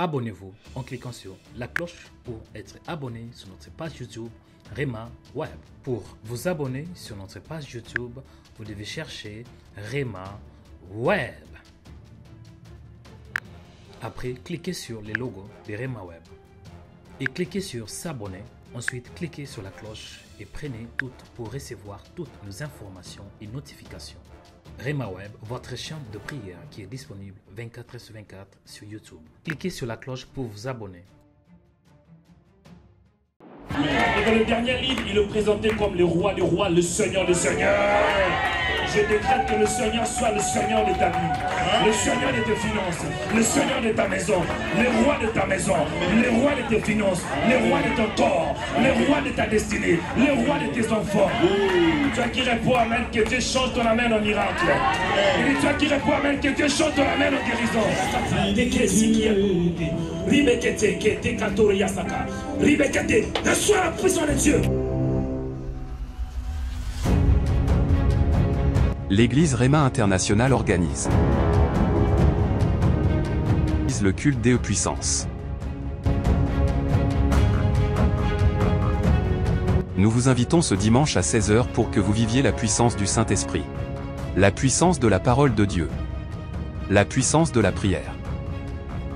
Abonnez-vous en cliquant sur la cloche pour être abonné sur notre page YouTube Rema Web. Pour vous abonner sur notre page YouTube, vous devez chercher Rema Web. Après, cliquez sur le logo de Rema Web et cliquez sur s'abonner. Ensuite, cliquez sur la cloche et prenez toutes pour recevoir toutes nos informations et notifications. Rema Web, votre chaîne de prière qui est disponible 24/24 sur YouTube. Cliquez sur la cloche pour vous abonner. Et dans le dernier livre, il le présentait comme le roi des rois, le seigneur des seigneurs. Je décrète que le Seigneur soit le Seigneur de ta vie, le Seigneur de tes finances, le Seigneur de ta maison, le roi de ta maison, le roi de tes finances, le roi de ton corps, le roi de ta destinée, le roi de tes enfants. Toi qui réponds Amen, que Dieu change ton Amen en miracle. Et toi qui réponds Amen, que Dieu change ton Amen en guérison. Reçois la puissance de Dieu. L'église Rema International organise le culte des puissances. Nous vous invitons ce dimanche à 16 h pour que vous viviez la puissance du Saint-Esprit. La puissance de la parole de Dieu. La puissance de la prière.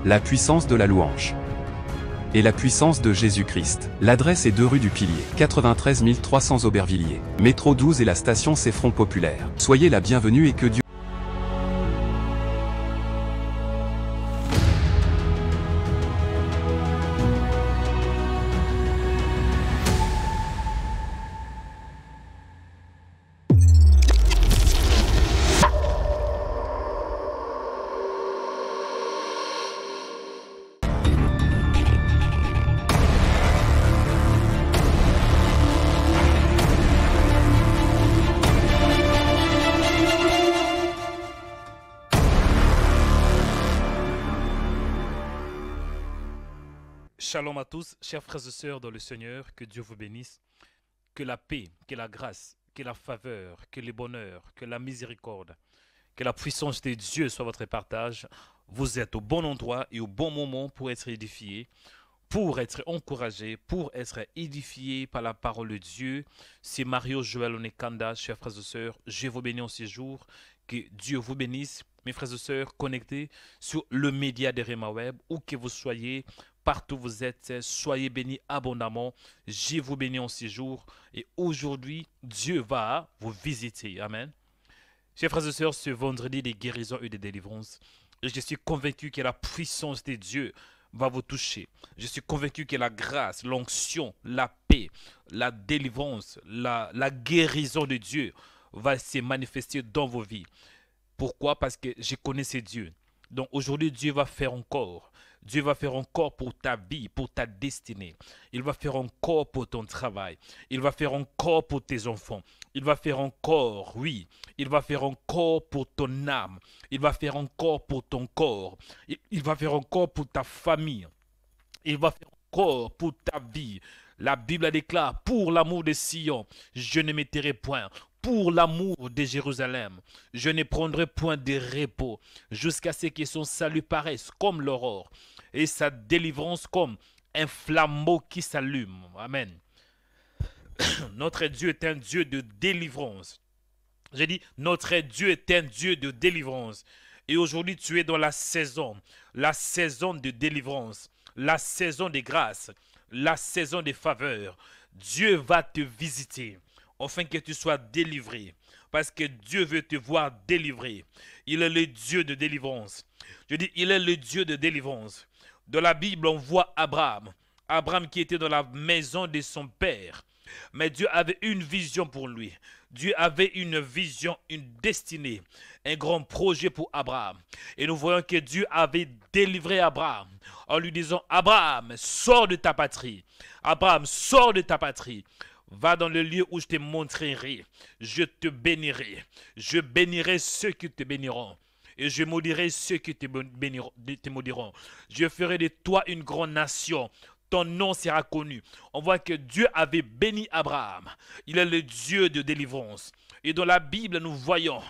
La puissance de la louange. Et la puissance de Jésus-Christ. L'adresse est 2 rue du Pilier, 93 300 Aubervilliers. Métro 12 et la station Ceffron Populaire. Soyez la bienvenue et que Dieu... Shalom à tous, chers frères et sœurs dans le Seigneur, que Dieu vous bénisse, que la paix, que la grâce, que la faveur, que le bonheur, que la miséricorde, que la puissance de Dieu soit votre partage. Vous êtes au bon endroit et au bon moment pour être édifié, pour être encouragé, pour être édifié par la parole de Dieu. C'est Mario Joël Onekanda, chers frères et sœurs, je vous bénis en ces jours, que Dieu vous bénisse, mes frères et sœurs connectés sur le média de Rema Web, où que vous soyez, partout où vous êtes, soyez bénis abondamment. Je vous bénis en ces jours. Et aujourd'hui, Dieu va vous visiter. Amen. Chers frères et sœurs, ce vendredi des guérisons et des délivrances, je suis convaincu que la puissance de Dieu va vous toucher. Je suis convaincu que la grâce, l'onction, la paix, la délivrance, la guérison de Dieu va se manifester dans vos vies. Pourquoi? Parce que je connais ce Dieu. Donc aujourd'hui, Dieu va faire encore. Dieu va faire encore pour ta vie, pour ta destinée. Il va faire encore pour ton travail. Il va faire encore pour tes enfants. Il va faire encore, oui. Il va faire encore pour ton âme. Il va faire encore pour ton corps. Il va faire encore pour ta famille. Il va faire encore pour ta vie. La Bible déclare, pour l'amour de Sion, je ne m'étairai point. Pour l'amour de Jérusalem, je ne prendrai point de repos jusqu'à ce que son salut paraisse comme l'aurore et sa délivrance comme un flambeau qui s'allume. Amen. Notre Dieu est un Dieu de délivrance. J'ai dit, notre Dieu est un Dieu de délivrance. Et aujourd'hui, tu es dans la saison de délivrance, la saison de grâce, la saison de faveur. Dieu va te visiter, afin que tu sois délivré, parce que Dieu veut te voir délivré. Il est le Dieu de délivrance. Je dis, il est le Dieu de délivrance. Dans la Bible, on voit Abraham. Abraham qui était dans la maison de son père. Mais Dieu avait une vision pour lui. Dieu avait une vision, une destinée, un grand projet pour Abraham. Et nous voyons que Dieu avait délivré Abraham en lui disant, Abraham, sors de ta patrie. Abraham, sors de ta patrie. Va dans le lieu où je te montrerai, je te bénirai. Je bénirai ceux qui te béniront. Et je maudirai ceux qui te maudiront. Je ferai de toi une grande nation. Ton nom sera connu. On voit que Dieu avait béni Abraham. Il est le Dieu de délivrance. Et dans la Bible, nous voyons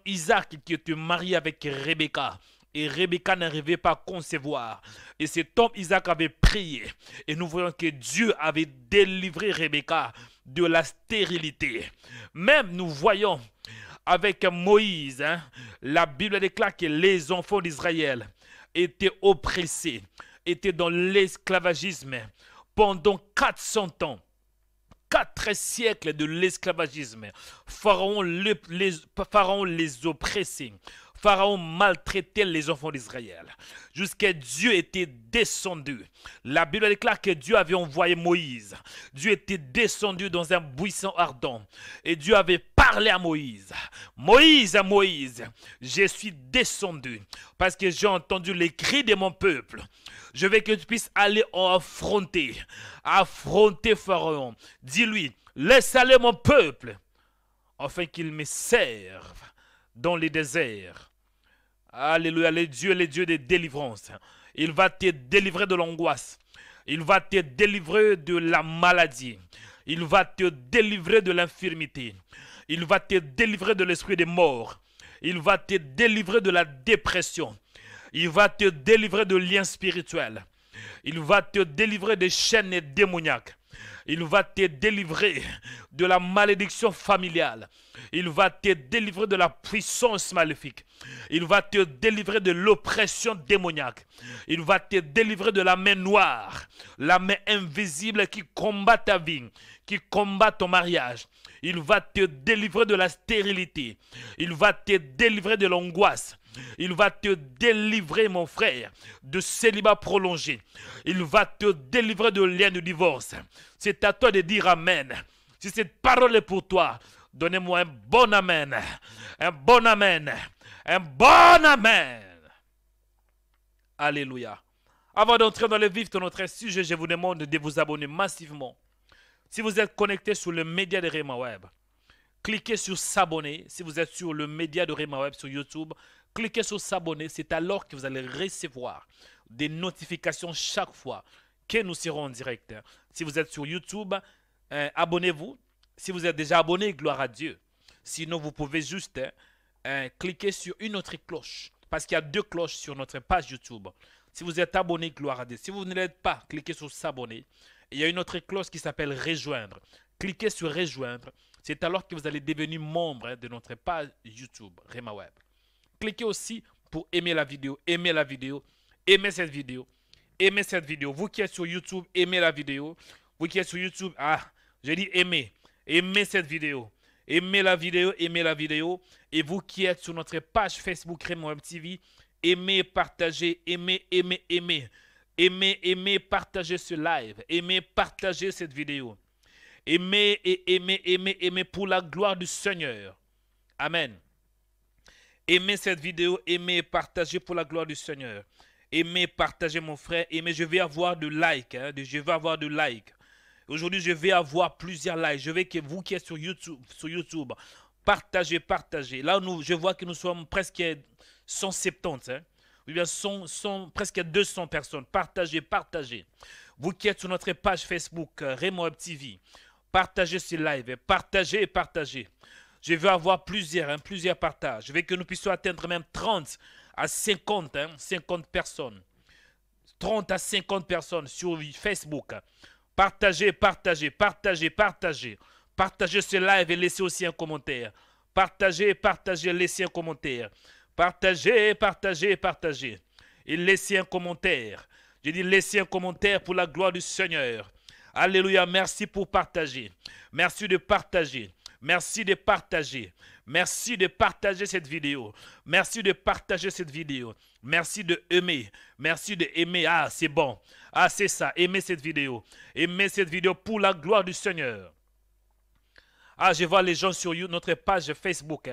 Isaac qui était marié avec Rebecca. Et Rebecca n'arrivait pas à concevoir. Et cet homme Isaac avait prié. Et nous voyons que Dieu avait délivré Rebecca de la stérilité. Même nous voyons avec Moïse, la Bible déclare que les enfants d'Israël étaient oppressés, étaient dans l'esclavagisme pendant 400 ans. 4 siècles de l'esclavagisme. Pharaon les oppressait. Pharaon maltraitait les enfants d'Israël. Jusqu'à Dieu était descendu. La Bible déclare que Dieu avait envoyé Moïse. Dieu était descendu dans un buisson ardent. Et Dieu avait parlé à Moïse. Moïse, je suis descendu parce que j'ai entendu les cris de mon peuple. Je veux que tu puisses aller affronter Pharaon. Dis-lui, laisse aller mon peuple afin qu'il me serve dans les déserts. Alléluia, les dieux de délivrance. Il va te délivrer de l'angoisse. Il va te délivrer de la maladie. Il va te délivrer de l'infirmité. Il va te délivrer de l'esprit de mort. Il va te délivrer de la dépression. Il va te délivrer de liens spirituels. Il va te délivrer des chaînes démoniaques. Il va te délivrer de la malédiction familiale. Il va te délivrer de la puissance maléfique. Il va te délivrer de l'oppression démoniaque. Il va te délivrer de la main noire, la main invisible qui combat ta vie, qui combat ton mariage. Il va te délivrer de la stérilité. Il va te délivrer de l'angoisse. Il va te délivrer, mon frère, de célibat prolongé. Il va te délivrer de lien de divorce. C'est à toi de dire Amen. Si cette parole est pour toi, donnez-moi un bon Amen. Un bon Amen. Un bon Amen. Alléluia. Avant d'entrer dans le vif de notre sujet, je vous demande de vous abonner massivement. Si vous êtes connecté sur le média de Rhema Web, cliquez sur s'abonner. Si vous êtes sur le média de Rhema Web sur YouTube, cliquez sur s'abonner. C'est alors que vous allez recevoir des notifications chaque fois que nous serons en direct. Si vous êtes sur YouTube, abonnez-vous. Si vous êtes déjà abonné, gloire à Dieu. Sinon, vous pouvez juste cliquer sur une autre cloche. Parce qu'il y a 2 cloches sur notre page YouTube. Si vous êtes abonné, gloire à Dieu. Si vous ne l'êtes pas, cliquez sur s'abonner. Il y a une autre cloche qui s'appelle rejoindre. Cliquez sur rejoindre. C'est alors que vous allez devenir membre de notre page YouTube, Rhema Web. Cliquez aussi pour aimer la vidéo. Aimez la vidéo. Aimez cette vidéo. Aimez cette vidéo. Vous qui êtes sur YouTube, aimez la vidéo. Vous qui êtes sur YouTube, je dis aimez. Aimez cette vidéo. Aimez la vidéo. Aimez la vidéo. Et vous qui êtes sur notre page Facebook Rhema Web TV, aimez, partagez, aimez. Aimez, partagez ce live. Aimez, partagez cette vidéo. Aimez et aimez pour la gloire du Seigneur. Amen. Aimez cette vidéo, aimez et partagez pour la gloire du Seigneur. Aimez, partagez mon frère. Aimez, je vais avoir de likes. Je vais avoir de likes. Aujourd'hui, je vais avoir plusieurs likes. Je veux que vous qui êtes sur YouTube, partagez. Là, je vois que nous sommes presque 170. Ou bien presque 200 personnes. Partagez. Vous qui êtes sur notre page Facebook, Rhema Web TV, partagez ce live. Partagez. Je veux avoir plusieurs partages. Je veux que nous puissions atteindre même 30 à 50 personnes. 30 à 50 personnes sur Facebook. Partagez. Partagez ce live et laissez aussi un commentaire. Partagez, laissez un commentaire. Partagez. Et laissez un commentaire. Je dis laissez un commentaire pour la gloire du Seigneur. Alléluia, merci pour partager. Merci de partager. Merci de partager. Merci de partager cette vidéo. Merci de partager cette vidéo. Merci de aimer. Merci de aimer. C'est bon. C'est ça. Aimez cette vidéo. Aimez cette vidéo pour la gloire du Seigneur. Je vois les gens sur notre page Facebook.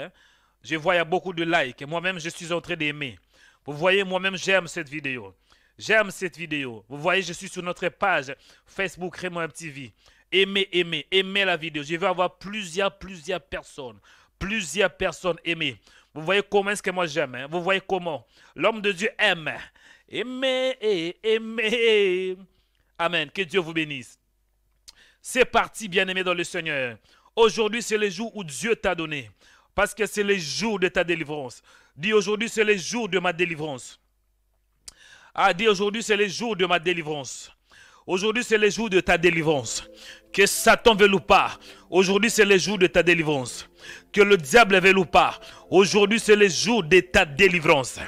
Je vois il y a beaucoup de likes. Moi-même, je suis en train d'aimer. Vous voyez, moi-même, j'aime cette vidéo. J'aime cette vidéo. Vous voyez, je suis sur notre page Facebook Rhema Web TV. Aimez la vidéo. Je vais avoir plusieurs personnes. Plusieurs personnes aimées. Vous voyez comment est-ce que moi j'aime. Vous voyez comment l'homme de Dieu aime. Aimez. Amen. Que Dieu vous bénisse. C'est parti, bien-aimé dans le Seigneur. Aujourd'hui, c'est le jour où Dieu t'a donné. parce que c'est le jour de ta délivrance. Dis aujourd'hui, c'est le jour de ma délivrance. Ah, dis aujourd'hui, c'est le jour de ma délivrance. Aujourd'hui, c'est le jour de ta délivrance. Que Satan veuille ou pas, aujourd'hui, c'est le jour de ta délivrance. Que le diable veuille ou pas, aujourd'hui, c'est le jour de ta délivrance.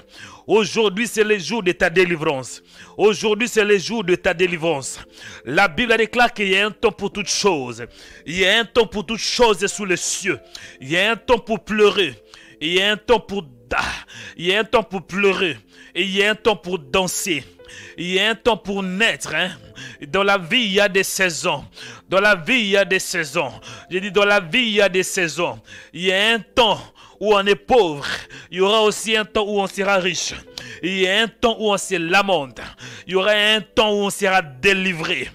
Aujourd'hui, c'est le jour de ta délivrance. Aujourd'hui, c'est le jour de ta délivrance. La Bible déclare qu'il y a un temps pour toutes choses. Il y a un temps pour toutes choses sous les cieux. Il y a un temps pour pleurer. Il y a un temps pour... Il y a un temps pour pleurer. Et il y a un temps pour danser. Il y a un temps pour naître. Dans la vie, il y a des saisons. Dans la vie, il y a des saisons. J'ai dit, dans la vie, il y a des saisons. Il y a un temps où on est pauvre. Il y aura aussi un temps où on sera riche. Il y a un temps où on se lamente. Il y aura un temps où on sera délivré.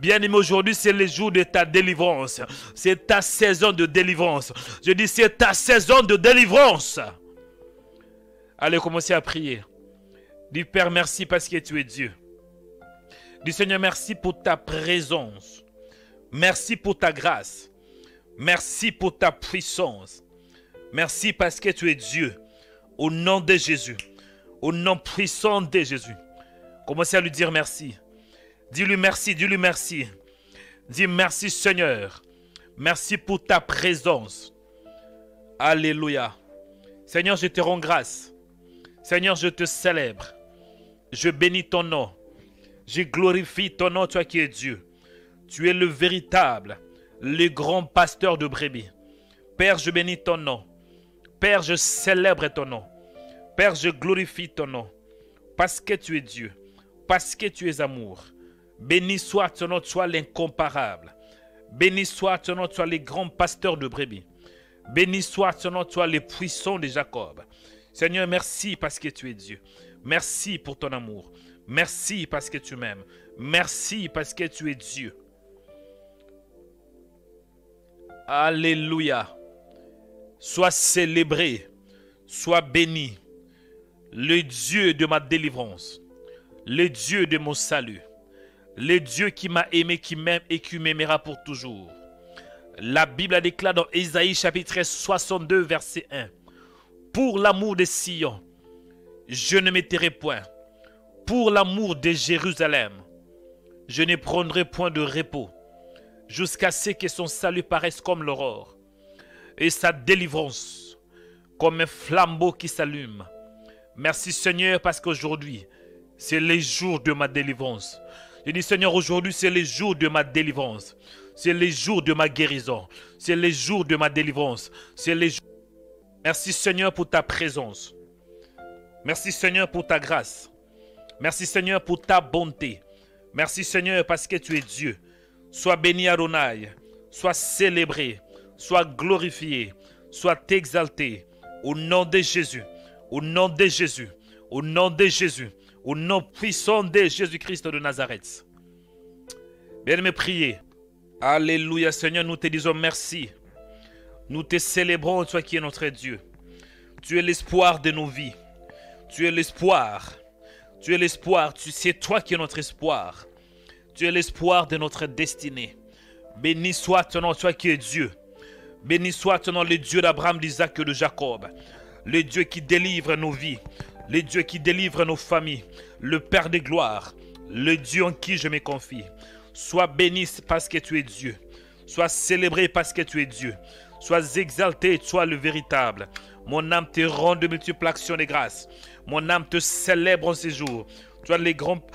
Bien-aimé, aujourd'hui, c'est le jour de ta délivrance. C'est ta saison de délivrance. Je dis, c'est ta saison de délivrance. Allez, commencez à prier. Dis, Père, merci parce que tu es Dieu. Dis, Seigneur, merci pour ta présence. Merci pour ta grâce. Merci pour ta puissance. Merci parce que tu es Dieu. Au nom de Jésus. Au nom puissant de Jésus. Commencez à lui dire merci. Dis-lui merci, dis-lui merci. Dis merci Seigneur. Merci pour ta présence. Alléluia. Seigneur, je te rends grâce. Seigneur, je te célèbre. Je bénis ton nom. Je glorifie ton nom, toi qui es Dieu. Tu es le véritable, le grand pasteur de brebis. Père, je bénis ton nom. Père, je célèbre ton nom. Père, je glorifie ton nom. Parce que tu es Dieu. Parce que tu es amour. Béni soit ton nom, toi l'incomparable. Béni soit ton nom, toi le grand pasteur de brebis. Béni soit ton nom, toi le puissant de Jacob. Seigneur, merci parce que tu es Dieu. Merci pour ton amour. Merci parce que tu m'aimes. Merci parce que tu es Dieu. Alléluia. Sois célébré, sois béni. Le Dieu de ma délivrance. Le Dieu de mon salut. Le Dieu qui m'a aimé, qui m'aime et qui m'aimera pour toujours. La Bible déclare dans Ésaïe chapitre 62 verset 1. Pour l'amour de Sion, je ne me tairai point. Pour l'amour de Jérusalem, je ne prendrai point de repos, jusqu'à ce que son salut paraisse comme l'aurore, et sa délivrance comme un flambeau qui s'allume. Merci Seigneur, parce qu'aujourd'hui, c'est le jour de ma délivrance. Je dis Seigneur, aujourd'hui, c'est le jour de ma délivrance. C'est le jour de ma guérison. C'est le jour de ma délivrance. C'est le jour... Merci Seigneur pour ta présence. Merci Seigneur pour ta grâce. Merci Seigneur pour ta bonté. Merci Seigneur parce que tu es Dieu. Sois béni Adonai. Sois célébré. Sois glorifié. Sois exalté. Au nom de Jésus. Au nom de Jésus. Au nom de Jésus. Au nom puissant de Jésus-Christ de Nazareth. Bien-aimé, priez. Alléluia Seigneur, nous te disons merci. Nous te célébrons, toi qui es notre Dieu. Tu es l'espoir de nos vies. Tu es l'espoir. Tu es l'espoir. C'est toi qui es notre espoir. Tu es l'espoir de notre destinée. Béni soit ton nom, toi qui es Dieu. Béni soit ton nom, le Dieu d'Abraham, d'Isaac et de Jacob. Le Dieu qui délivre nos vies. Le Dieu qui délivre nos familles. Le Père de gloire. Le Dieu en qui je me confie. Sois béni parce que tu es Dieu. Sois célébré parce que tu es Dieu. Sois exalté, sois le véritable. Mon âme te rend de multiples actions de grâce. Mon âme te célèbre en ces jours. Tu es le grand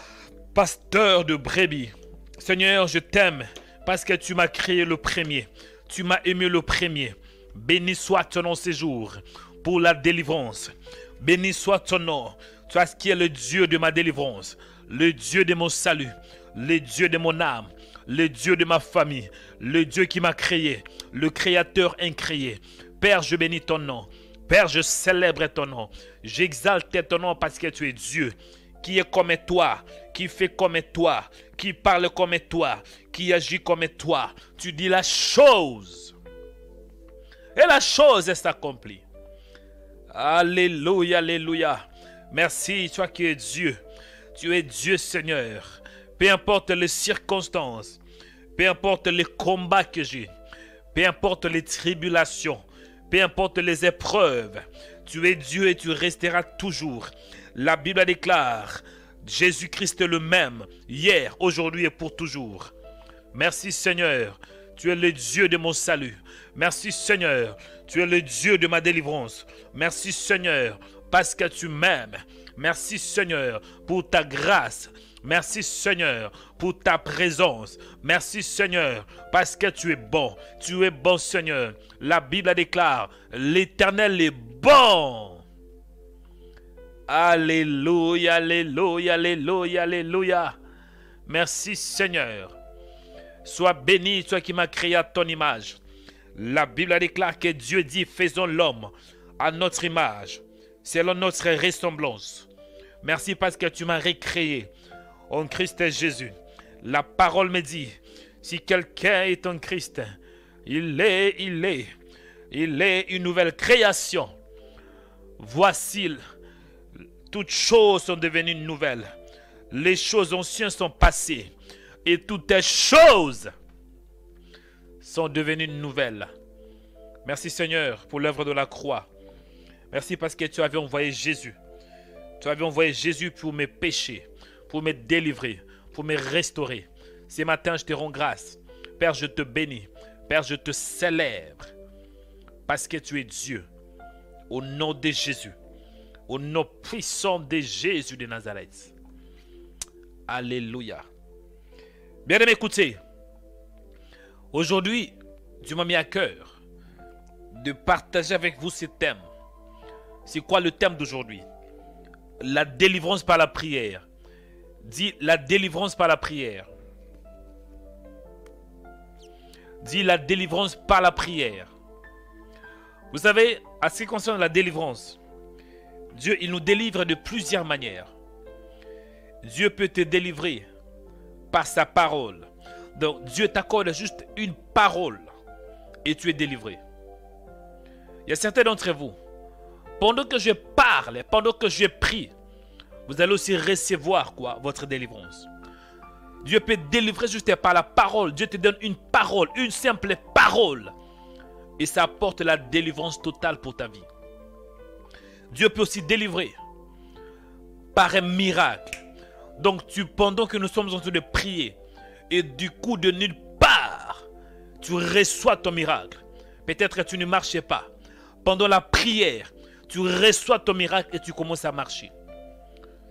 pasteur de brebis. Seigneur, je t'aime parce que tu m'as créé le premier. Tu m'as aimé le premier. Béni soit ton nom ces jours pour la délivrance. Béni soit ton nom. Toi qui es le Dieu de ma délivrance. Le Dieu de mon salut. Le Dieu de mon âme. Le Dieu de ma famille. Le Dieu qui m'a créé. Le Créateur incréé. Père, je bénis ton nom. Père, je célèbre ton nom. J'exalte ton nom parce que tu es Dieu. Qui est comme toi. Qui fait comme toi. Qui parle comme toi. Qui agit comme toi. Tu dis la chose. Et la chose est accomplie. Alléluia, alléluia. Merci, toi qui es Dieu. Tu es Dieu Seigneur. Peu importe les circonstances. Peu importe les combats que j'ai. Peu importe les tribulations. peu importe les épreuves, tu es Dieu et tu resteras toujours. La Bible déclare, Jésus-Christ est le même, hier, aujourd'hui et pour toujours. Merci Seigneur, tu es le Dieu de mon salut. Merci Seigneur, tu es le Dieu de ma délivrance. Merci Seigneur, parce que tu m'aimes. Merci Seigneur pour ta grâce. Merci Seigneur pour ta présence. Merci Seigneur parce que tu es bon. Tu es bon Seigneur. La Bible déclare, l'Éternel est bon. Alléluia, alléluia, alléluia, alléluia. Merci Seigneur. Sois béni, toi qui m'as créé à ton image. La Bible déclare que Dieu dit, faisons l'homme à notre image, selon notre ressemblance. Merci parce que tu m'as recréé en Christ Jésus. La parole me dit, si quelqu'un est en Christ, il est une nouvelle création. Voici, toutes choses sont devenues nouvelles. Les choses anciennes sont passées et toutes les choses sont devenues nouvelles. Merci Seigneur pour l'œuvre de la croix. Merci parce que tu avais envoyé Jésus. Tu avais envoyé Jésus pour mes péchés, pour me délivrer, pour me restaurer. Ce matin, je te rends grâce. Père, je te bénis. Père, je te célèbre parce que tu es Dieu. Au nom de Jésus. Au nom puissant de Jésus de Nazareth. Alléluia. Bien aimé, écoutez. Aujourd'hui, Dieu m'a mis à cœur de partager avec vous ce thème. C'est quoi le thème d'aujourd'hui? La délivrance par la prière. Dis la délivrance par la prière. Dis la délivrance par la prière. Vous savez, à ce qui concerne la délivrance, Dieu, il nous délivre de plusieurs manières. Dieu peut te délivrer par sa parole. Donc, Dieu t'accorde juste une parole et tu es délivré. Il y a certains d'entre vous, pendant que je parle, pendant que je prie, vous allez aussi recevoir quoi? Votre délivrance. Dieu peut délivrer juste par la parole. Dieu te donne une parole, une simple parole. Et ça apporte la délivrance totale pour ta vie. Dieu peut aussi délivrer par un miracle. Donc pendant que nous sommes en train de prier, et du coup de nulle part, tu reçois ton miracle. Peut-être que tu ne marchais pas. Pendant la prière, tu reçois ton miracle et tu commences à marcher.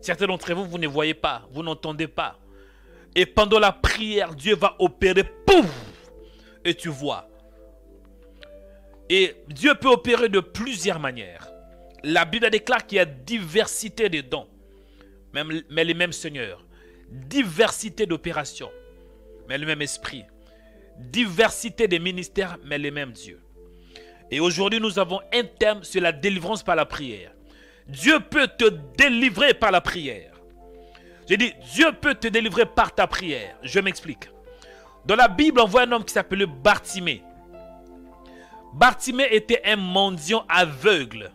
Certains d'entre vous, vous ne voyez pas, vous n'entendez pas. Et pendant la prière, Dieu va opérer, pouf, et tu vois. Et Dieu peut opérer de plusieurs manières. La Bible déclare qu'il y a diversité de dons, mais les mêmes seigneurs. Diversité d'opérations, mais le même esprit. Diversité des ministères, mais les mêmes dieux. Et aujourd'hui, nous avons un thème sur la délivrance par la prière. Dieu peut te délivrer par la prière. J'ai dit, Dieu peut te délivrer par ta prière. Je m'explique. Dans la Bible, on voit un homme qui s'appelait Bartimée. Bartimée était un mendiant aveugle.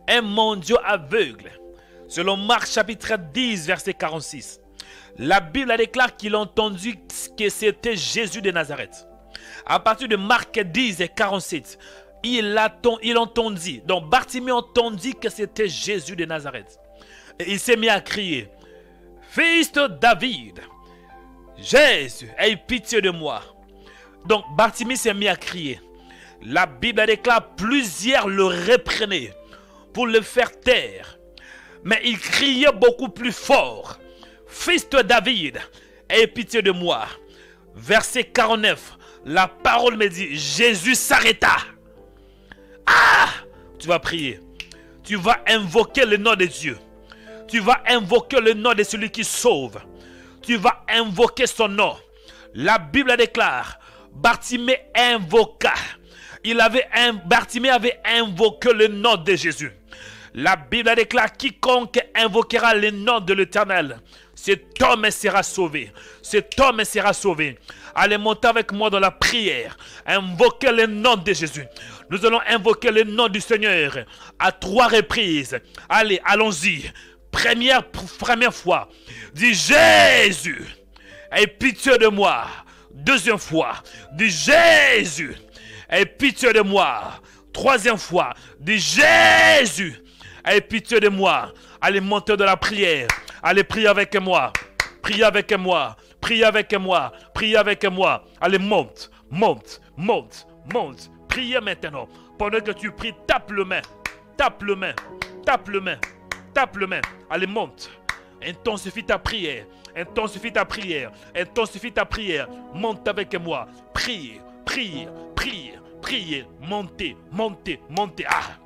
Un mendiant aveugle. Selon Marc chapitre 10, verset 46. La Bible déclare qu'il a entendu que c'était Jésus de Nazareth. À partir de Marc 10 et 47, il entendit. Donc Bartimée entendit que c'était Jésus de Nazareth. Et il s'est mis à crier, Fils de David, Jésus, aie pitié de moi. Donc Bartimée s'est mis à crier. La Bible déclare plusieurs le reprenaient pour le faire taire. Mais il criait beaucoup plus fort. Fils de David, aie pitié de moi. Verset 49, la parole me dit, Jésus s'arrêta. Ah! Tu vas prier. Tu vas invoquer le nom de Dieu. Tu vas invoquer le nom de celui qui sauve. Tu vas invoquer son nom. La Bible déclare, Bartimée invoqua. Bartimée avait invoqué le nom de Jésus. La Bible déclare, quiconque invoquera le nom de l'Éternel, cet homme sera sauvé. Cet homme sera sauvé. Allez monter avec moi dans la prière. Invoquez le nom de Jésus. Nous allons invoquer le nom du Seigneur à 3 reprises. Allez, allons-y. Première fois. Dis Jésus, aie pitié de moi. Deuxième fois. Dis Jésus, aie pitié de moi. Troisième fois, dis Jésus, aie pitié de moi. Allez, montez de la prière. Allez, priez avec moi. Priez avec moi. Priez avec moi. Priez avec moi. Allez, monte, monte, monte, monte. Priez maintenant. Pendant que tu pries, tape le main. Tape le main. Tape le main. Tape le main. Allez, monte. Intensifie ta prière. Intensifie ta prière. Intensifie ta prière. Monte avec moi. Priez, priez, priez, priez. Montez, montez, montez. Ah!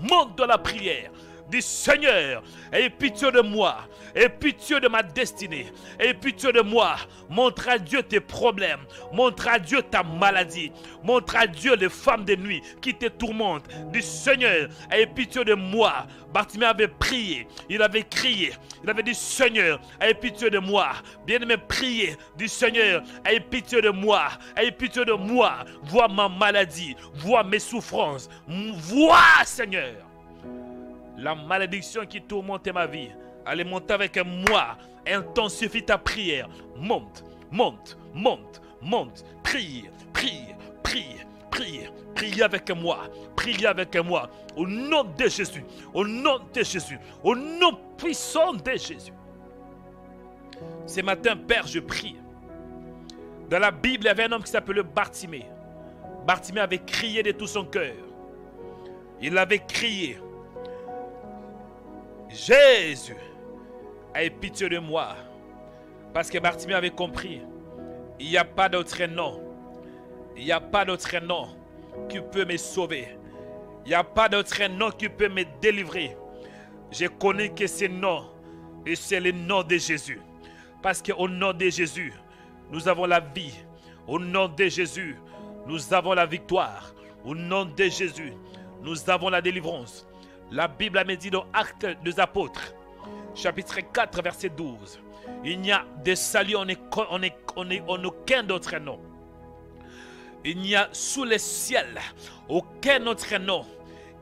Monte dans la prière. Dis Seigneur, aie pitié de moi, aie pitié de ma destinée, aie pitié de moi. Montre à Dieu tes problèmes, montre à Dieu ta maladie, montre à Dieu les femmes de nuit qui te tourmentent. Dis Seigneur, aie pitié de moi. Bartimée avait prié, il avait crié, il avait dit Seigneur, aie pitié de moi. Bien-aimé, priez, dis Seigneur, aie pitié de moi, aie pitié de moi. Vois ma maladie, vois mes souffrances, vois Seigneur la malédiction qui tourmente ma vie. Allez, monte avec moi. Intensifie ta prière. Monte, monte, monte, monte. Prie, prie, prie, prie. Priez avec moi. Priez avec moi. Au nom de Jésus. Au nom de Jésus. Au nom puissant de Jésus. Ce matin, Père, je prie. Dans la Bible, il y avait un homme qui s'appelait Bartimée. Bartimée avait crié de tout son cœur. Il avait crié. Jésus, aie pitié de moi. Parce que Bartimée avait compris. Il n'y a pas d'autre nom. Il n'y a pas d'autre nom qui peut me sauver. Il n'y a pas d'autre nom qui peut me délivrer. Je connais que ce nom, et c'est le nom de Jésus. Parce qu'au nom de Jésus, nous avons la vie. Au nom de Jésus, nous avons la victoire. Au nom de Jésus, nous avons la délivrance. La Bible me dit dans Actes des Apôtres, chapitre 4, verset 12. Il n'y a de salut en aucun autre nom. Il n'y a sous le ciel aucun autre nom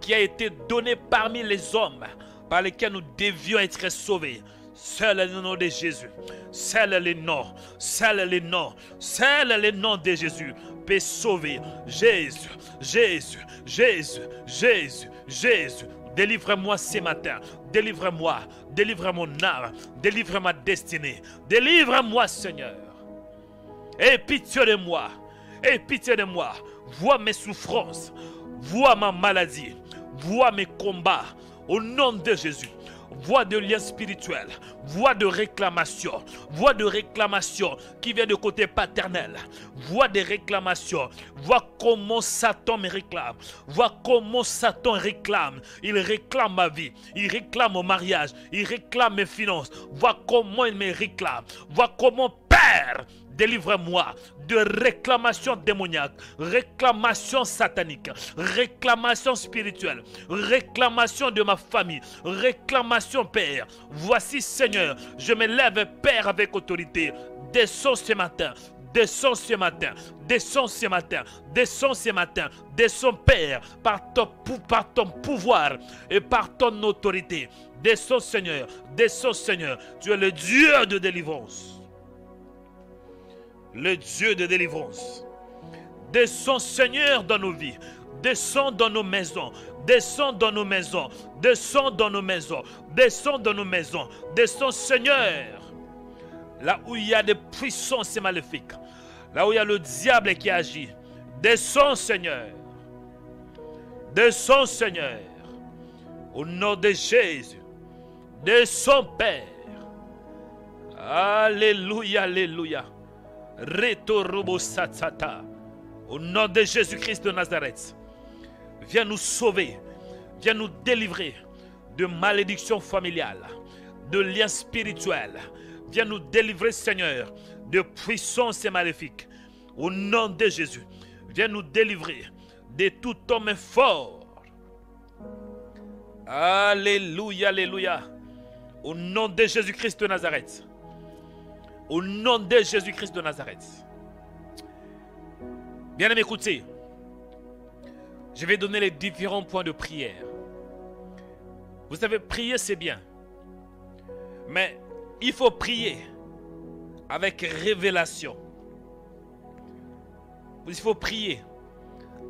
qui a été donné parmi les hommes par lesquels nous devions être sauvés. Seul le nom de Jésus. Seul le nom. Seul le nom. Seul le nom de Jésus peut sauver. Jésus. Jésus. Jésus. Jésus. Jésus. Délivre-moi ce matin. Délivre-moi. Délivre mon âme. Délivre ma destinée. Délivre-moi, Seigneur. Aie pitié de moi. Aie pitié de moi. Vois mes souffrances. Vois ma maladie. Vois mes combats. Au nom de Jésus. Voix de lien spirituel, voix de réclamation qui vient de côté paternel, voix de réclamation, vois comment Satan me réclame, vois comment Satan réclame, il réclame ma vie, il réclame mon mariage, il réclame mes finances, vois comment il me réclame, vois comment Père, délivre-moi de réclamation démoniaque, réclamation satanique, réclamation spirituelle, réclamation de ma famille, réclamation Père. Voici Seigneur, je me lève Père avec autorité. Descends ce matin. Descends ce matin, descends ce matin, descends ce matin, descends Père par ton pouvoir et par ton autorité. Descends Seigneur, tu es le Dieu de délivrance. Le Dieu de délivrance. Descends Seigneur dans nos vies. Descends dans nos maisons. Descends dans nos maisons. Descends dans nos maisons. Descends dans nos maisons. Descends Seigneur. Là où il y a des puissances maléfiques. Là où il y a le diable qui agit. Descends Seigneur. Descends Seigneur. Au nom de Jésus. Descends Père. Alléluia, alléluia. Au nom de Jésus-Christ de Nazareth, viens nous sauver, viens nous délivrer de malédictions familiales, de liens spirituels. Viens nous délivrer, Seigneur, de puissances maléfiques. Au nom de Jésus, viens nous délivrer de tout homme fort. Alléluia, alléluia. Au nom de Jésus-Christ de Nazareth. Au nom de Jésus-Christ de Nazareth. Bien aimé, écoutez. Je vais donner les différents points de prière. Vous savez, prier c'est bien. Mais il faut prier avec révélation. Il faut prier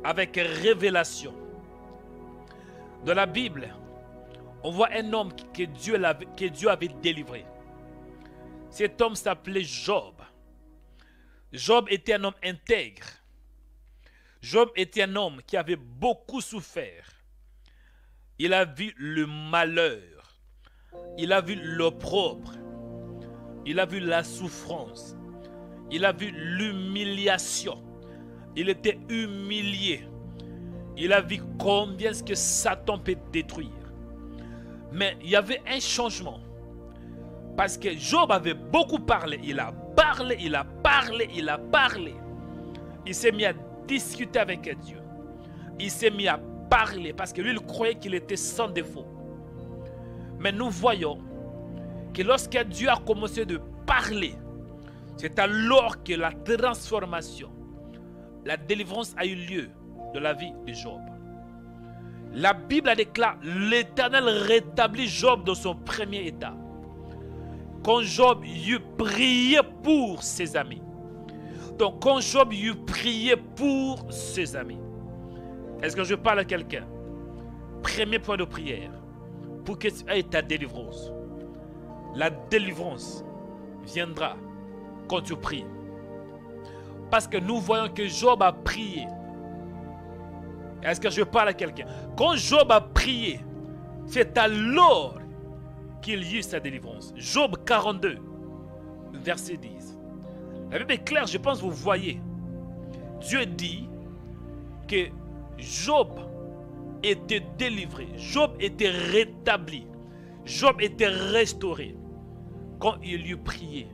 avec révélation. Dans la Bible, on voit un homme que Dieu avait délivré. Cet homme s'appelait Job. Job était un homme intègre. Job était un homme qui avait beaucoup souffert. Il a vu le malheur. Il a vu l'opprobre. Il a vu la souffrance. Il a vu l'humiliation. Il était humilié. Il a vu combien est-ce que Satan peut détruire. Mais il y avait un changement. Parce que Job avait beaucoup parlé. Il a parlé, il a parlé, il a parlé. Il s'est mis à discuter avec Dieu. Il s'est mis à parler parce que lui, il croyait qu'il était sans défaut. Mais nous voyons que lorsque Dieu a commencé de parler, c'est alors que la transformation, la délivrance a eu lieu de la vie de Job. La Bible a déclaré l'Éternel rétablit Job dans son premier état. Quand Job eut prié pour ses amis. Donc quand Job eut prié pour ses amis. Est-ce que je parle à quelqu'un? Premier point de prière. Pour que tu aies ta délivrance. La délivrance viendra quand tu pries. Parce que nous voyons que Job a prié. Est-ce que je parle à quelqu'un? Quand Job a prié, c'est alors qu'il y eut sa délivrance. Job 42, verset 10. La Bible est claire, je pense que vous voyez. Dieu dit que Job était délivré. Job était rétabli. Job était restauré quand il eut prié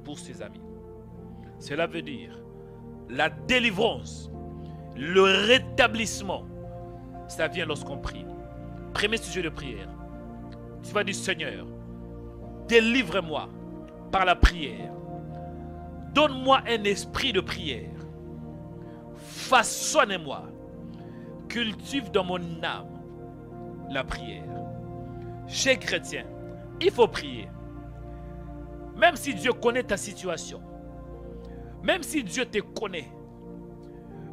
pour ses amis. Cela veut dire la délivrance, le rétablissement, ça vient lorsqu'on prie. Premier sujet de prière. Tu vas dire, Seigneur, délivre-moi par la prière. Donne-moi un esprit de prière. Façonne-moi. Cultive dans mon âme la prière. Chez chrétien, il faut prier. Même si Dieu connaît ta situation, même si Dieu te connaît,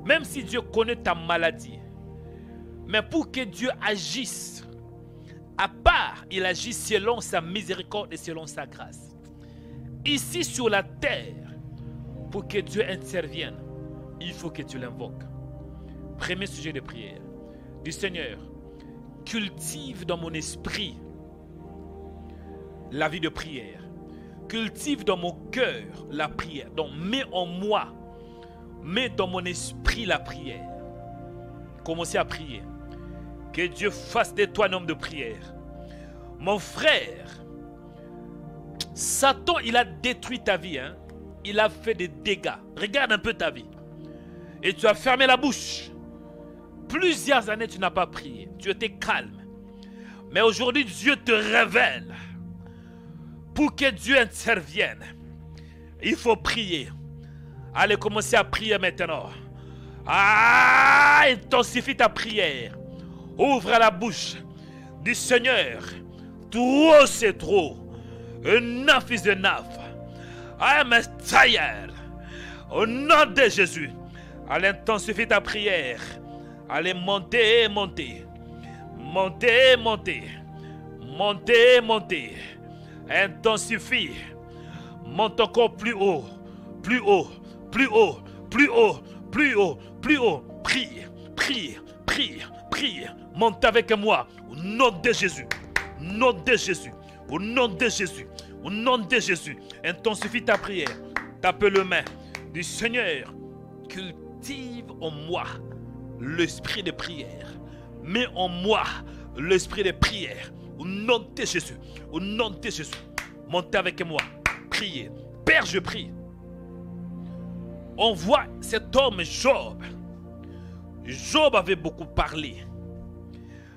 même si Dieu connaît ta maladie, mais pour que Dieu agisse, à part, il agit selon sa miséricorde et selon sa grâce. Ici sur la terre, pour que Dieu intervienne, il faut que tu l'invoques. Premier sujet de prière. Du Seigneur, cultive dans mon esprit la vie de prière. Cultive dans mon cœur la prière. Donc mets en moi, mets dans mon esprit la prière. Commencez à prier. Que Dieu fasse de toi un homme de prière. Mon frère, Satan, il a détruit ta vie. Il a fait des dégâts. Regarde un peu ta vie. Et tu as fermé la bouche. Plusieurs années, tu n'as pas prié. Tu étais calme. Mais aujourd'hui, Dieu te révèle. Pour que Dieu intervienne, il faut prier. Allez, commencez à prier maintenant. Intensifie ta prière. Ouvre la bouche du Seigneur. Trop, c'est trop. Enough is enough. I am tired. Au nom de Jésus. Allez, intensifie ta prière. Allez, montez, montez. Montez, montez. Montez, montez. Intensifie. Monte encore plus haut. Plus haut. Plus haut. Plus haut. Plus haut. Plus haut. Prie. Prie. Prie. Prie. Monte avec moi. Au nom de Jésus. Au nom de Jésus. Au nom de Jésus. Au nom de Jésus. Intensifie ta prière. Tape le main du Seigneur. Cultive en moi l'esprit de prière. Mets en moi l'esprit de prière. Au nom de Jésus. Au nom de Jésus. Montez avec moi. Priez. Père, je prie. On voit cet homme Job. Job avait beaucoup parlé.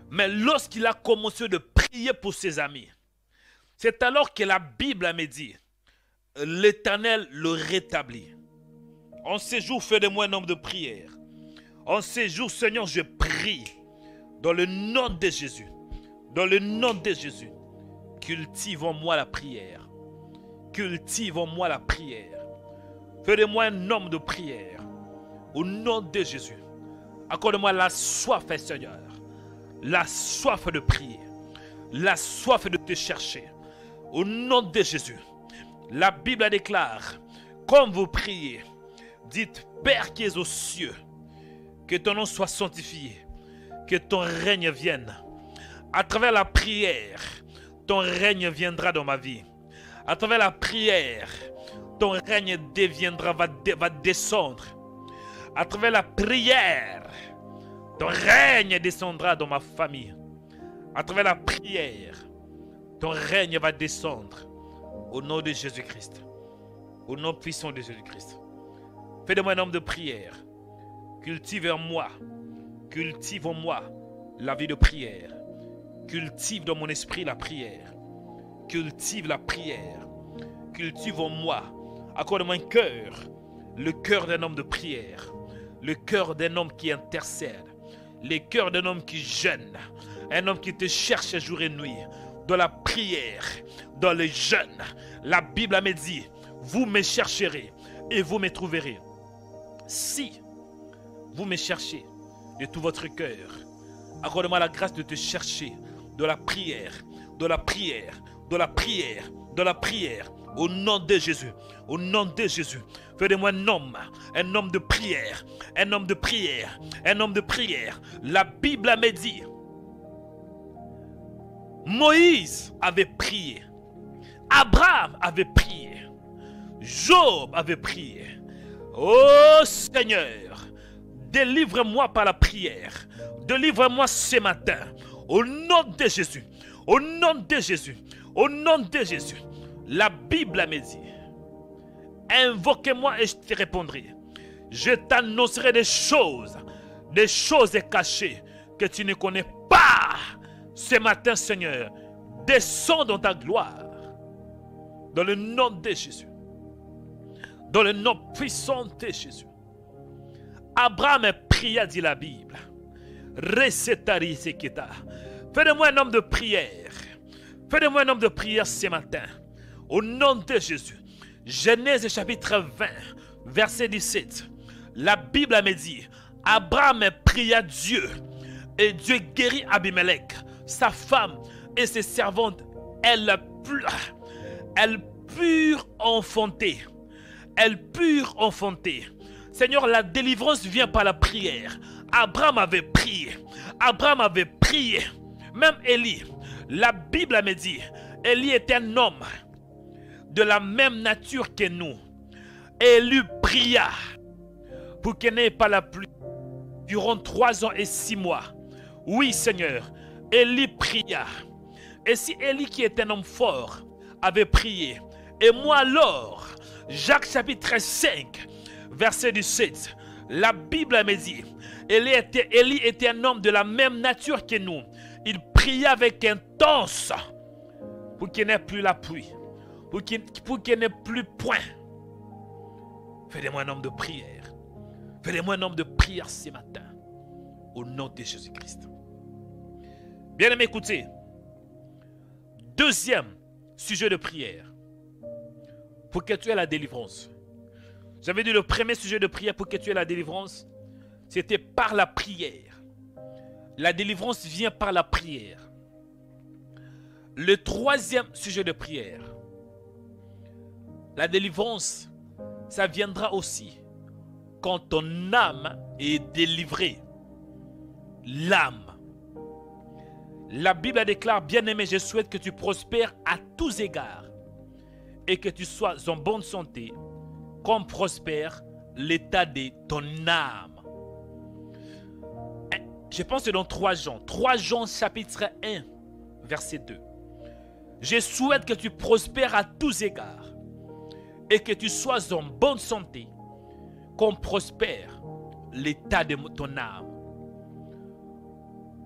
Mais lorsqu'il a commencé de prier pour ses amis, c'est alors que la Bible me dit, l'Éternel le rétablit. En ces jours, fais de moi un homme de prière. En ces jours, Seigneur, je prie. Dans le nom de Jésus. Dans le nom de Jésus. Cultive en moi la prière. Cultive en moi la prière. Fais de moi un homme de prière. Au nom de Jésus. Accorde-moi la soif, Seigneur. la soif de prier, la soif de te chercher. Au nom de Jésus, la Bible déclare, comme vous priez, dites, Père qui es aux cieux, que ton nom soit sanctifié, que ton règne vienne. À travers la prière, ton règne viendra dans ma vie. À travers la prière, ton règne va descendre. À travers la prière, ton règne descendra dans ma famille. À travers la prière, ton règne va descendre. Au nom de Jésus-Christ. Au nom puissant de Jésus-Christ. Fais de moi un homme de prière. Cultive en moi la vie de prière. Cultive dans mon esprit la prière. Cultive la prière. Cultive en moi. Accorde-moi un cœur. Le cœur d'un homme de prière. Le cœur d'un homme qui intercède. Le cœur d'un homme qui jeûne. Un homme qui te cherche jour et nuit. Dans la prière, dans le jeûne. La Bible me dit, vous me chercherez et vous me trouverez. Si vous me cherchez de tout votre cœur, accorde-moi la grâce de te chercher dans la prière, dans la prière, dans la prière, dans la prière. Au nom de Jésus, au nom de Jésus, fais de moi un homme de prière, un homme de prière, un homme de prière. La Bible me dit, Moïse avait prié, Abraham avait prié, Job avait prié. Oh Seigneur, délivre-moi par la prière, délivre-moi ce matin, au nom de Jésus, au nom de Jésus, au nom de Jésus. La Bible me dit, invoquez-moi et je te répondrai. Je t'annoncerai des choses cachées que tu ne connais pas. Ce matin, Seigneur, descends dans ta gloire. Dans le nom de Jésus. Dans le nom puissant de Jésus. Abraham pria, dit la Bible. Recetari seketa. Fais de moi un homme de prière. Fais de moi un homme de prière ce matin. Au nom de Jésus. Genèse chapitre 20, verset 17. La Bible me dit, Abraham pria Dieu. Et Dieu guérit Abimelech, sa femme et ses servantes. Elles purent enfanter. Seigneur, la délivrance vient par la prière. Abraham avait prié. Même Élie, la Bible me dit, Élie était un homme de la même nature que nous. Élie pria pour qu'il n'ait pas la pluie durant 3 ans et 6 mois. Oui, Seigneur, Élie pria. Et si Élie, qui est un homme fort, avait prié, et moi alors, Jacques chapitre 5, verset 17, la Bible me dit, Élie était un homme de la même nature que nous. Il pria avec intense pour qu'il n'ait plus la pluie, pour qu'il n'ait plus point. Fais-moi un homme de prière. Fais-moi un homme de prière ce matin, au nom de Jésus-Christ. Bien-aimés, écoutez. Deuxième sujet de prière. Pour que tu aies la délivrance. J'avais dit le premier sujet de prière pour que tu aies la délivrance, c'était par la prière. La délivrance vient par la prière. Le troisième sujet de prière. La délivrance, ça viendra aussi quand ton âme est délivrée. L'âme. La Bible déclare, bien-aimé, je souhaite que tu prospères à tous égards et que tu sois en bonne santé, comme prospère l'état de ton âme. Je pense que dans 3 Jean. 3 Jean chapitre 1, verset 2. Je souhaite que tu prospères à tous égards et que tu sois en bonne santé, comme prospère l'état de ton âme.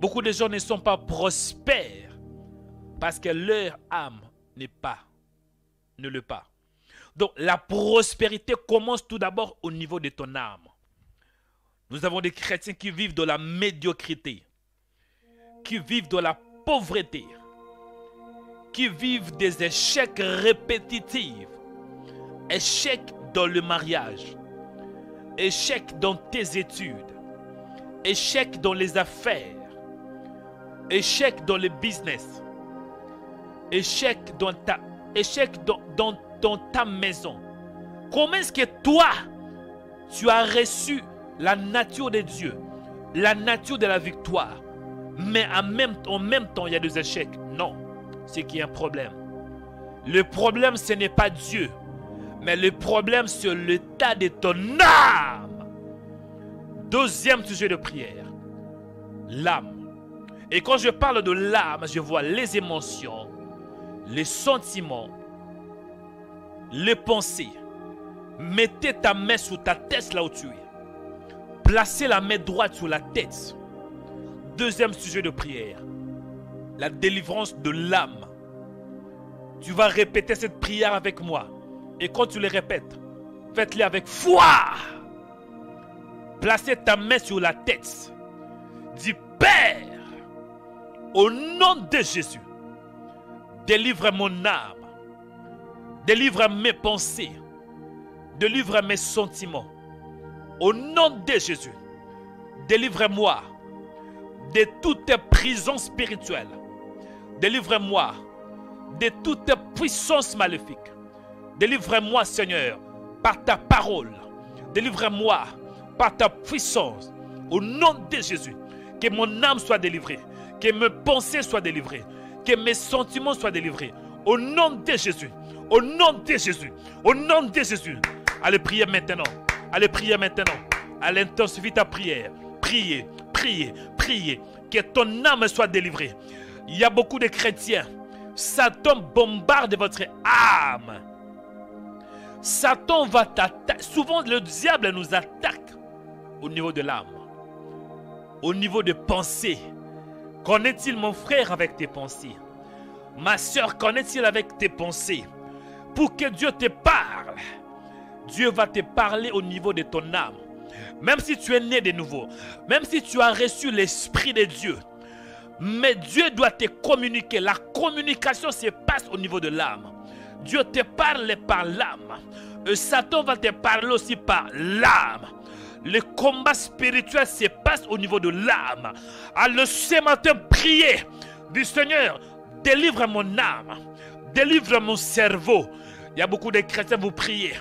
Beaucoup de gens ne sont pas prospères parce que leur âme ne l'est pas. Donc la prospérité commence tout d'abord au niveau de ton âme. Nous avons des chrétiens qui vivent dans la médiocrité, qui vivent dans la pauvreté, qui vivent des échecs répétitifs, échecs dans le mariage, échecs dans tes études, échecs dans les affaires, Échec dans le business. Échec dans ta maison. Comment est-ce que toi, tu as reçu la nature de Dieu, la nature de la victoire, mais en même temps, il y a des échecs? Non, c'est qu'il y a un problème. Le problème, ce n'est pas Dieu, mais le problème, c'est l'état de ton âme. Deuxième sujet de prière, l'âme. Et quand je parle de l'âme, je vois les émotions, les sentiments, les pensées. Mettez ta main sur ta tête là où tu es. Placez la main droite sur la tête. Deuxième sujet de prière, la délivrance de l'âme. Tu vas répéter cette prière avec moi. Et quand tu les répètes, faites-les avec foi. Placez ta main sur la tête. Dis, Père, au nom de Jésus, délivre mon âme. Délivre mes pensées. Délivre mes sentiments. Au nom de Jésus, délivre-moi de toute prison spirituelle. Délivre-moi de toute puissance maléfique. Délivre-moi, Seigneur, par ta parole. Délivre-moi par ta puissance. Au nom de Jésus, que mon âme soit délivrée. Que mes pensées soient délivrées. Que mes sentiments soient délivrés. Au nom de Jésus. Au nom de Jésus. Au nom de Jésus. Allez prier maintenant. Allez prier maintenant. Allez intensifier ta prière. Priez, priez, priez. Que ton âme soit délivrée. Il y a beaucoup de chrétiens. Satan bombarde votre âme. Satan va t'attaquer. Souvent le diable nous attaque au niveau de l'âme. Au niveau des pensées. Qu'en est-il, mon frère, avec tes pensées? Ma soeur, qu'en est-il avec tes pensées? Pour que Dieu te parle, Dieu va te parler au niveau de ton âme. Même si tu es né de nouveau, même si tu as reçu l'Esprit de Dieu, mais Dieu doit te communiquer. La communication se passe au niveau de l'âme. Dieu te parle par l'âme. Et Satan va te parler aussi par l'âme. Le combat spirituel se passe au niveau de l'âme. Alors ce matin, priez du Seigneur, délivre mon âme, délivre mon cerveau. Il y a beaucoup de chrétiens, vous priez,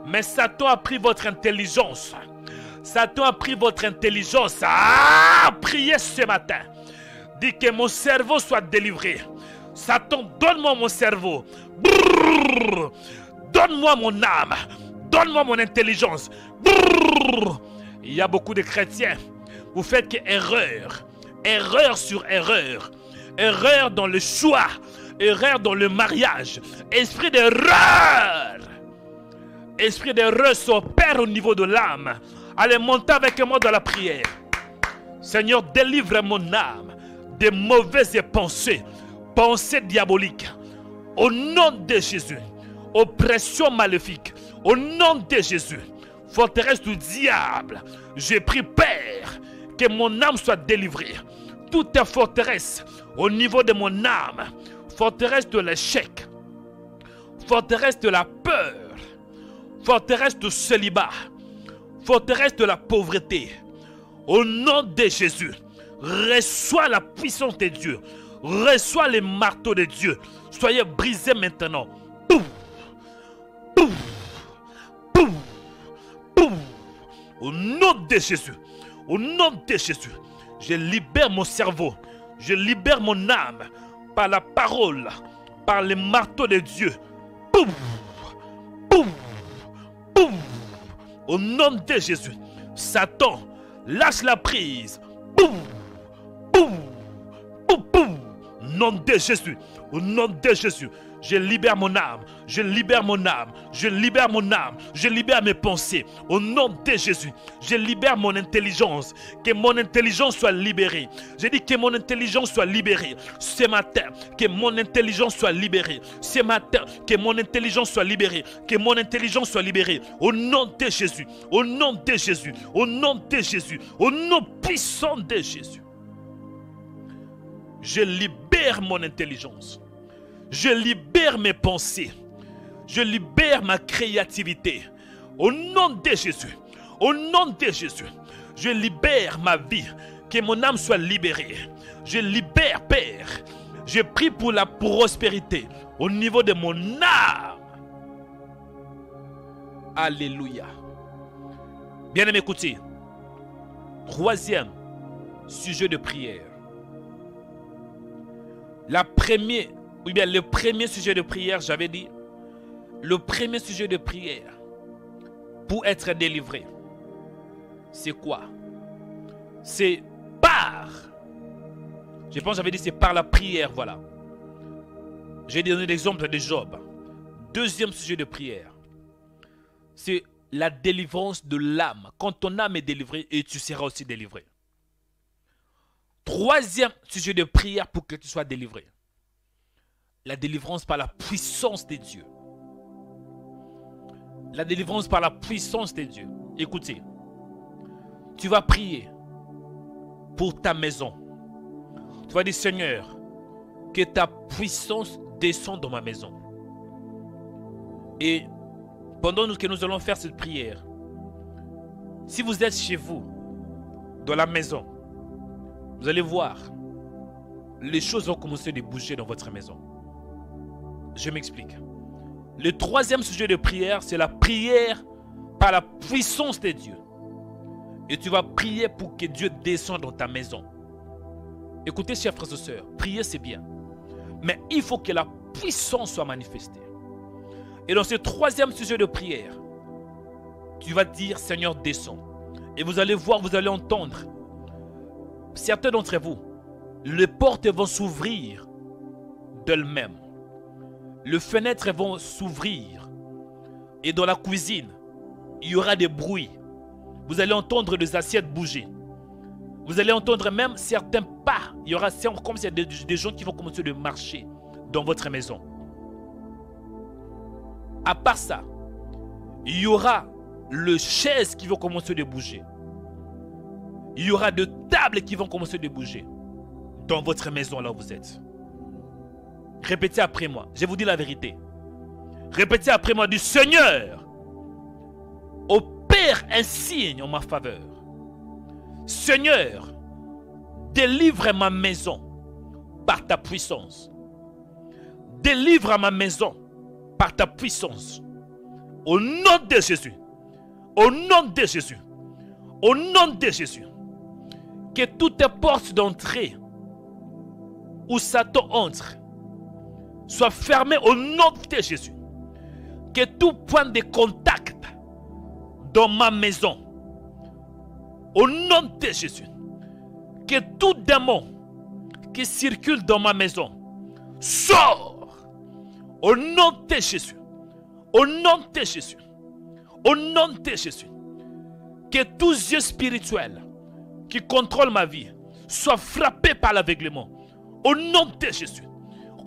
mais Satan a pris votre intelligence. Satan a pris votre intelligence. Priez ce matin. Dis que mon cerveau soit délivré. Satan, donne-moi mon cerveau. Donne-moi mon âme. Donne-moi mon intelligence. Il y a beaucoup de chrétiens. Vous faites que erreur. Erreur sur erreur. Erreur dans le choix. Erreur dans le mariage. Esprit d'erreur. Esprit d'erreur s'opère au niveau de l'âme. Allez, montez avec moi dans la prière. Seigneur, délivre mon âme des mauvaises pensées. Pensées diaboliques. Au nom de Jésus. Oppression maléfique. Au nom de Jésus. Forteresse du diable. J'ai pris, Père, que mon âme soit délivrée. Toute forteresse au niveau de mon âme. Forteresse de l'échec. Forteresse de la peur. Forteresse du célibat. Forteresse de la pauvreté. Au nom de Jésus. Reçois la puissance de Dieu. Reçois les marteaux de Dieu. Soyez brisés maintenant. Pouf, pouf, pouf, pouf. Au nom de Jésus. Au nom de Jésus. Je libère mon cerveau. Je libère mon âme. Par la parole. Par les marteaux de Dieu. Pouf, pouf, pouf. Au nom de Jésus. Satan, lâche la prise. Pouf, pouf, pouf, pouf. Au nom de Jésus. Au nom de Jésus. Je libère mon âme. Je libère mon âme. Je libère mon âme. Je libère mes pensées. Au nom de Jésus. Je libère mon intelligence. Que mon intelligence soit libérée. Je dis que mon intelligence soit libérée. Ce matin, que mon intelligence soit libérée. Ce matin, que mon intelligence soit libérée. Que mon intelligence soit libérée. Au nom de Jésus. Au nom de Jésus. Au nom de Jésus. Au nom puissant de Jésus. Je libère mon intelligence. Je libère mes pensées. Je libère ma créativité. Au nom de Jésus. Au nom de Jésus. Je libère ma vie. Que mon âme soit libérée. Je libère Je prie pour la prospérité au niveau de mon âme. Alléluia. Bien-aimé, écoutez. Troisième sujet de prière. Le premier sujet de prière, j'avais dit, le premier sujet de prière pour être délivré, c'est quoi? C'est je pense que j'avais dit c'est par la prière, voilà. J'ai donné l'exemple de Job. Deuxième sujet de prière, c'est la délivrance de l'âme. Quand ton âme est délivrée, et tu seras aussi délivré. Troisième sujet de prière pour que tu sois délivré, la délivrance par la puissance de Dieu. La délivrance par la puissance de Dieu. Écoutez, tu vas prier pour ta maison. Tu vas dire, Seigneur, que ta puissance descende dans ma maison. Et pendant que nous allons faire cette prière, si vous êtes chez vous, dans la maison, vous allez voir, les choses vont commencer à bouger dans votre maison. Je m'explique. Le troisième sujet de prière, c'est la prière par la puissance de Dieu. Et tu vas prier pour que Dieu descende dans ta maison. Écoutez, chers frères et sœurs, prier c'est bien. Mais il faut que la puissance soit manifestée. Et dans ce troisième sujet de prière, tu vas dire, Seigneur, descends. Et vous allez voir, vous allez entendre. Certains d'entre vous, les portes vont s'ouvrir d'elles-mêmes. Les fenêtres vont s'ouvrir. Et dans la cuisine, il y aura des bruits. Vous allez entendre des assiettes bouger. Vous allez entendre même certains pas. Il y aura comme s'il y a des gens qui vont commencer à marcher dans votre maison. À part ça, il y aura les chaises qui vont commencer à bouger. Il y aura des tables qui vont commencer à bouger dans votre maison là où vous êtes. Répétez après moi. Je vous dis la vérité. Répétez après moi du Seigneur. Opère un signe en ma faveur. Seigneur, délivre ma maison par ta puissance. Délivre ma maison par ta puissance. Au nom de Jésus. Au nom de Jésus. Au nom de Jésus. Que toutes les portes d'entrée où Satan entre soient fermées au nom de Jésus. Que tout point de contact dans ma maison, au nom de Jésus, que tout démon qui circule dans ma maison sort au nom de Jésus. Au nom de Jésus. Au nom de Jésus. Que tous yeux spirituels qui contrôlent ma vie soient frappés par l'aveuglement. Au nom de Jésus.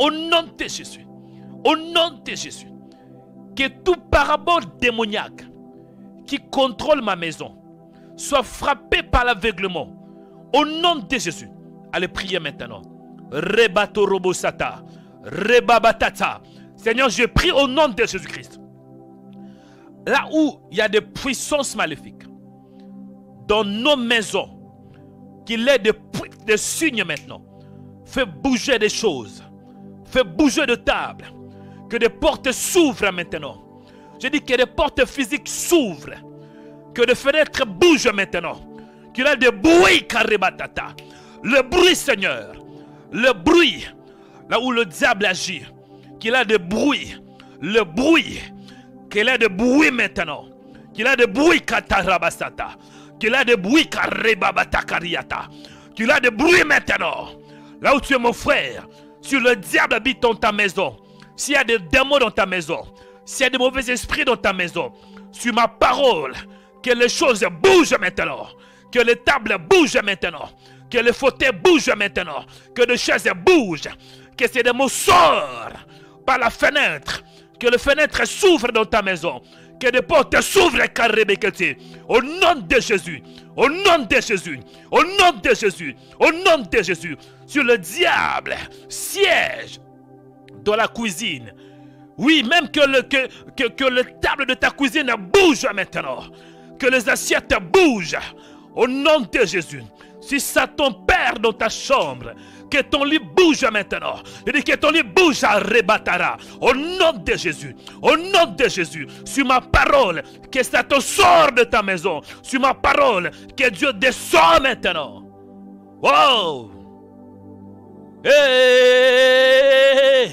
Au nom de Jésus. Au nom de Jésus. Que tout parabole démoniaque qui contrôle ma maison soit frappé par l'aveuglement. Au nom de Jésus. Allez prier maintenant. Rebato robosata. Rebabatata. Seigneur, je prie au nom de Jésus-Christ. Là où il y a des puissances maléfiques dans nos maisons, qu'il ait des signes maintenant. Fais bouger des choses. Fais bouger de tables. Que des portes s'ouvrent maintenant. Je dis que des portes physiques s'ouvrent. Que des fenêtres bougent maintenant. Qu'il y ait des bruits, karibatata. Le bruit, Seigneur. Le bruit. Là où le diable agit. Qu'il y ait des bruits. Le bruit. Qu'il y ait des bruits maintenant. Qu'il y ait des bruits, katarabasata. Qu'il y ait des bruits, karibabatakariata. Qu'il y ait des bruits maintenant. Là où tu es mon frère. Si le diable habite dans ta maison. S'il y a des démons dans ta maison. S'il y a des mauvais esprits dans ta maison. Sur ma parole. Que les choses bougent maintenant. Que les tables bougent maintenant. Que les fauteuils bougent maintenant. Que les chaises bougent. Que ces démons sortent par la fenêtre. Que les fenêtres s'ouvrent dans ta maison. Que les portes s'ouvrent. Au nom de Jésus. Au nom de Jésus. Au nom de Jésus. Au nom de Jésus. Sur le diable siège dans la cuisine. Oui, même que le table de ta cuisine bouge maintenant. Que les assiettes bougent. Au nom de Jésus. Si Satan perd dans ta chambre, Que ton lit bouge maintenant. Je dis que ton lit bouge à Rebatara. Au nom de Jésus. Au nom de Jésus. Sur ma parole, que Satan sort de ta maison. Sur ma parole, que Dieu descend maintenant. Wow. Hey.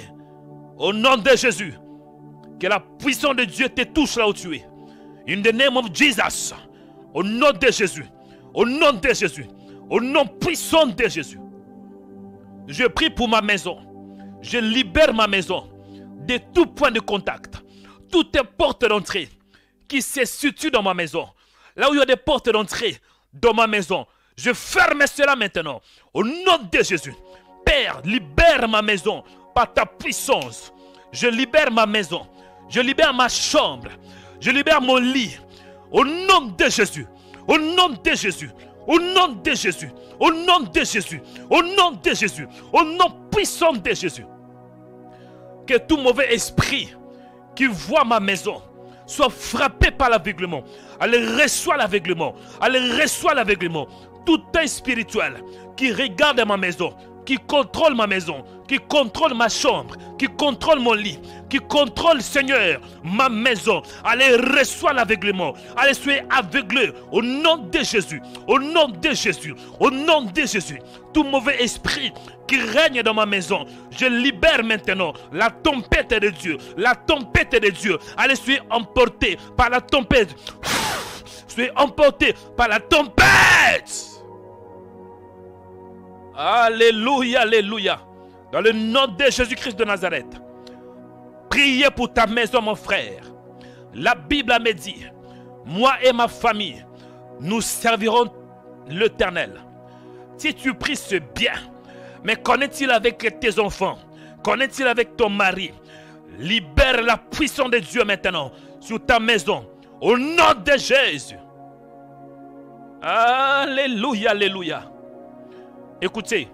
Au nom de Jésus. Que la puissance de Dieu te touche là où tu es. In the name of Jesus. Au nom de Jésus. Au nom de Jésus. Au nom puissant de Jésus. Je prie pour ma maison. Je libère ma maison de tout point de contact. Toutes les portes d'entrée qui se situent dans ma maison. Là où il y a des portes d'entrée dans ma maison. Je ferme cela maintenant. Au nom de Jésus. Père, libère ma maison par ta puissance. Je libère ma maison. Je libère ma chambre. Je libère mon lit. Au nom de Jésus. Au nom de Jésus. Au nom de Jésus. Au nom de Jésus. Au nom de Jésus. Au nom puissant de Jésus. Que tout mauvais esprit qui voit ma maison soit frappé par l'aveuglement. Elle reçoit l'aveuglement. Elle reçoit l'aveuglement. Tout œil spirituel qui regarde ma maison, qui contrôle ma maison, qui contrôle ma chambre, qui contrôle mon lit, qui contrôle, Seigneur, ma maison. Allez, reçois l'aveuglement. Allez, soyez aveuglés au nom de Jésus. Au nom de Jésus. Au nom de Jésus. Tout mauvais esprit qui règne dans ma maison, je libère maintenant la tempête de Dieu. La tempête de Dieu. Allez, soyez emportés par la tempête. Soyez emportés par la tempête. Alléluia, alléluia. Dans le nom de Jésus-Christ de Nazareth. Priez pour ta maison, mon frère. La Bible me dit, moi et ma famille, nous servirons l'Éternel. Si tu pries, c'est bien. Mais qu'en-est-il avec tes enfants? Qu'en-est-il avec ton mari? Libère la puissance de Dieu maintenant sur ta maison. Au nom de Jésus. Alléluia, alléluia. Écoutez.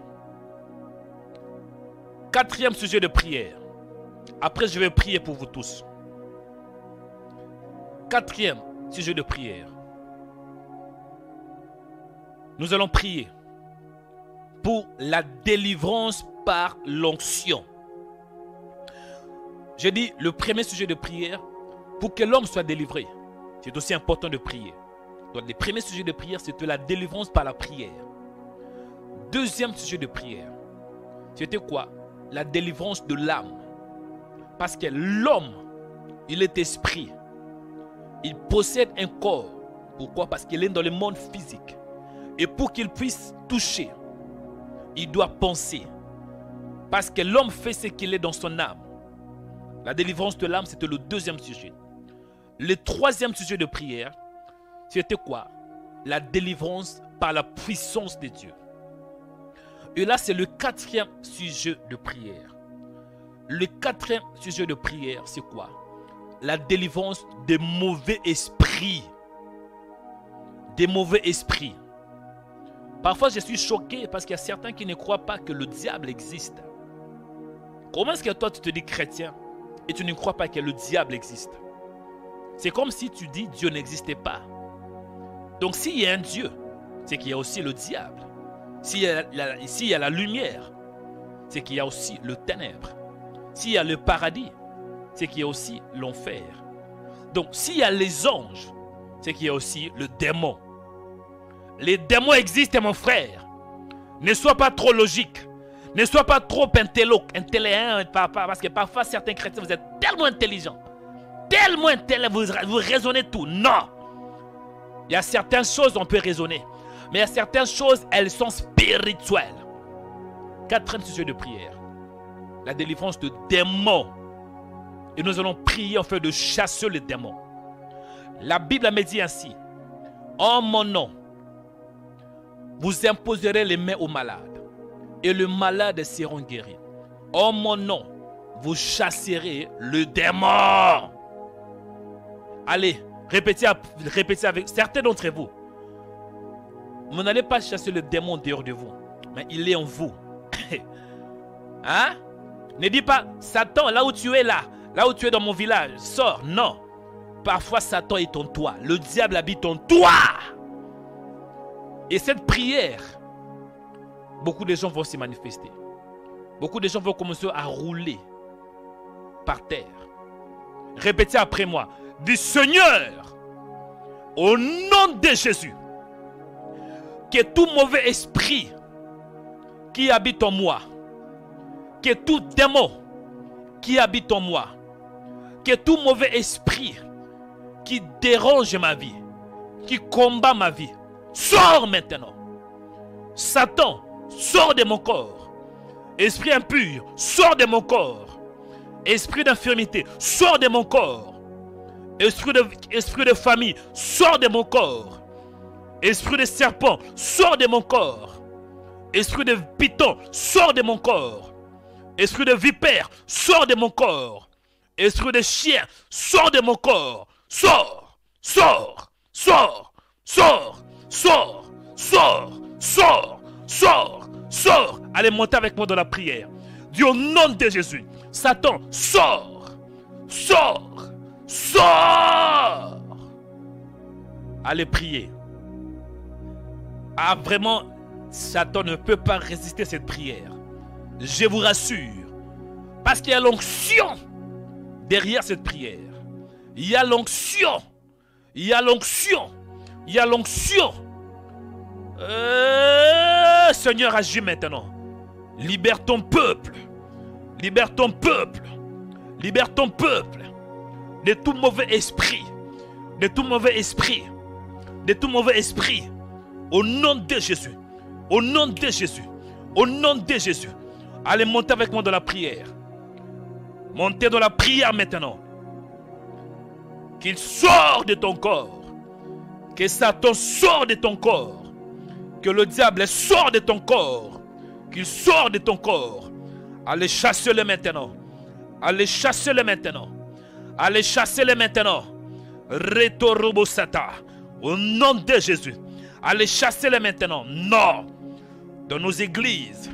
4e sujet de prière. Après, je vais prier pour vous tous. 4e sujet de prière. Nous allons prier pour la délivrance par l'onction. Je dis le premier sujet de prière, pour que l'homme soit délivré. C'est aussi important de prier. Donc, le premier sujet de prière, c'était la délivrance par la prière. 2e sujet de prière, c'était quoi? La délivrance de l'âme. Parce que l'homme, il est esprit. Il possède un corps. Pourquoi? Parce qu'il est dans le monde physique. Et pour qu'il puisse toucher, il doit penser. Parce que l'homme fait ce qu'il est dans son âme. La délivrance de l'âme, c'était le 2e sujet. Le 3e sujet de prière, c'était quoi? La délivrance par la puissance de Dieu. Et là, c'est le 4e sujet de prière. Le 4e sujet de prière, c'est quoi? La délivrance des mauvais esprits. Des mauvais esprits. Parfois, je suis choqué parce qu'il y a certains qui ne croient pas que le diable existe. Comment est-ce que toi, tu te dis chrétien et tu ne crois pas que le diable existe? C'est comme si tu dis Dieu n'existait pas. Donc, s'il y a un Dieu, c'est qu'il y a aussi le diable. S'il y a la lumière, c'est qu'il y a aussi le ténèbre. S'il y a le paradis, c'est qu'il y a aussi l'enfer. Donc, s'il y a les anges, c'est qu'il y a aussi le démon. Les démons existent, mon frère. Ne sois pas trop logique. Ne sois pas trop intelligent. Parce que parfois, certains chrétiens, vous êtes tellement intelligents. Tellement intelligents, vous raisonnez tout. Non. Il y a certaines choses, on peut raisonner. Mais il y a certaines choses, elles sont spirituelles. 4e sujet de prière. La délivrance de démons. Et nous allons prier afin de chasser les démons. La Bible me dit ainsi. En mon nom, vous imposerez les mains aux malades. Et les malades seront guéris. En mon nom, vous chasserez le démon. Allez, répétez avec certains d'entre vous. Vous n'allez pas chasser le démon dehors de vous, mais il est en vous. Hein? Ne dis pas, Satan, là où tu es là où tu es dans mon village, sors. Non. Parfois, Satan est en toi. Le diable habite en toi. Et cette prière beaucoup de gens vont se manifester. Beaucoup de gens vont commencer à rouler par terre. Répétez après moi. Dis Seigneur, au nom de Jésus, que tout mauvais esprit qui habite en moi, que tout démon qui habite en moi, que tout mauvais esprit qui dérange ma vie, qui combat ma vie, sors maintenant. Satan, sors de mon corps. Esprit impur, sors de mon corps. Esprit d'infirmité, sors de mon corps. Esprit de famille, sors de mon corps. Esprit de serpent, sors de mon corps. Esprit de python, sors de mon corps. Esprit de vipère, sors de mon corps. Esprit de chien, sors de mon corps. Sors, sors, sors, sors, sors, sors, sors, sors, sors. Allez, montez avec moi dans la prière. Dis au nom de Jésus, Satan, sors, sors, sors. Allez prier. Ah, vraiment, Satan ne peut pas résister à cette prière. Je vous rassure. Parce qu'il y a l'onction derrière cette prière. Il y a l'onction. Il y a l'onction. Il y a l'onction. Seigneur, agis maintenant. Libère ton peuple. Libère ton peuple. Libère ton peuple. De tout mauvais esprit. De tout mauvais esprit. De tout mauvais esprit. Au nom de Jésus. Au nom de Jésus. Au nom de Jésus. Allez, montez avec moi dans la prière. Montez dans la prière maintenant. Qu'il sorte de ton corps. Que Satan sorte de ton corps. Que le diable sorte de ton corps. Qu'il sorte de ton corps. Allez, chassez-le maintenant. Allez, chassez-le maintenant. Allez, chassez-le maintenant. Retorobosata. Au nom de Jésus. Allez, chassez-le maintenant. Non. Dans nos églises,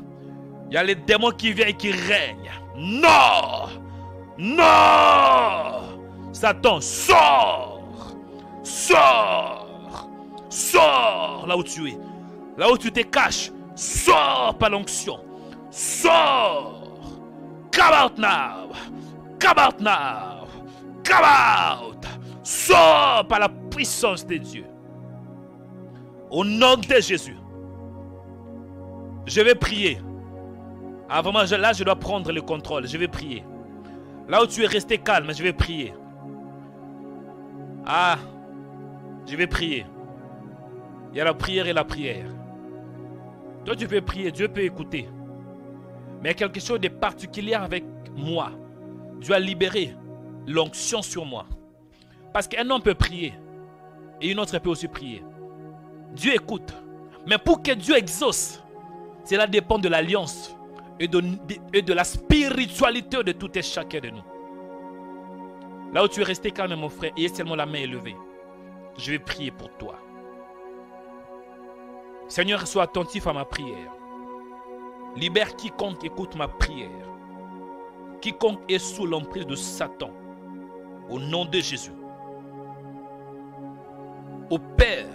il y a les démons qui viennent et qui règnent. Non. Non. Satan, sors. Sors. Sors là où tu es. Là où tu te caches. Sors par l'onction. Sors. Come out now. Come out now. Come out. Sors par la puissance de Dieu. Au nom de Jésus. Je vais prier. Ah, vraiment, là, je dois prendre le contrôle. Je vais prier. Là où tu es resté calme, je vais prier. Ah, je vais prier. Il y a la prière et la prière. Toi, tu peux prier, Dieu peut écouter. Mais il y a quelque chose de particulier avec moi. Dieu a libéré l'onction sur moi. Parce qu'un homme peut prier et une autre peut aussi prier. Dieu écoute. Mais pour que Dieu exauce, cela dépend de l'alliance et de la spiritualité de tout et chacun de nous. Là où tu es resté calme, mon frère, et seulement la main élevée, je vais prier pour toi. Seigneur, sois attentif à ma prière. Libère quiconque écoute ma prière. Quiconque est sous l'emprise de Satan. Au nom de Jésus. Opère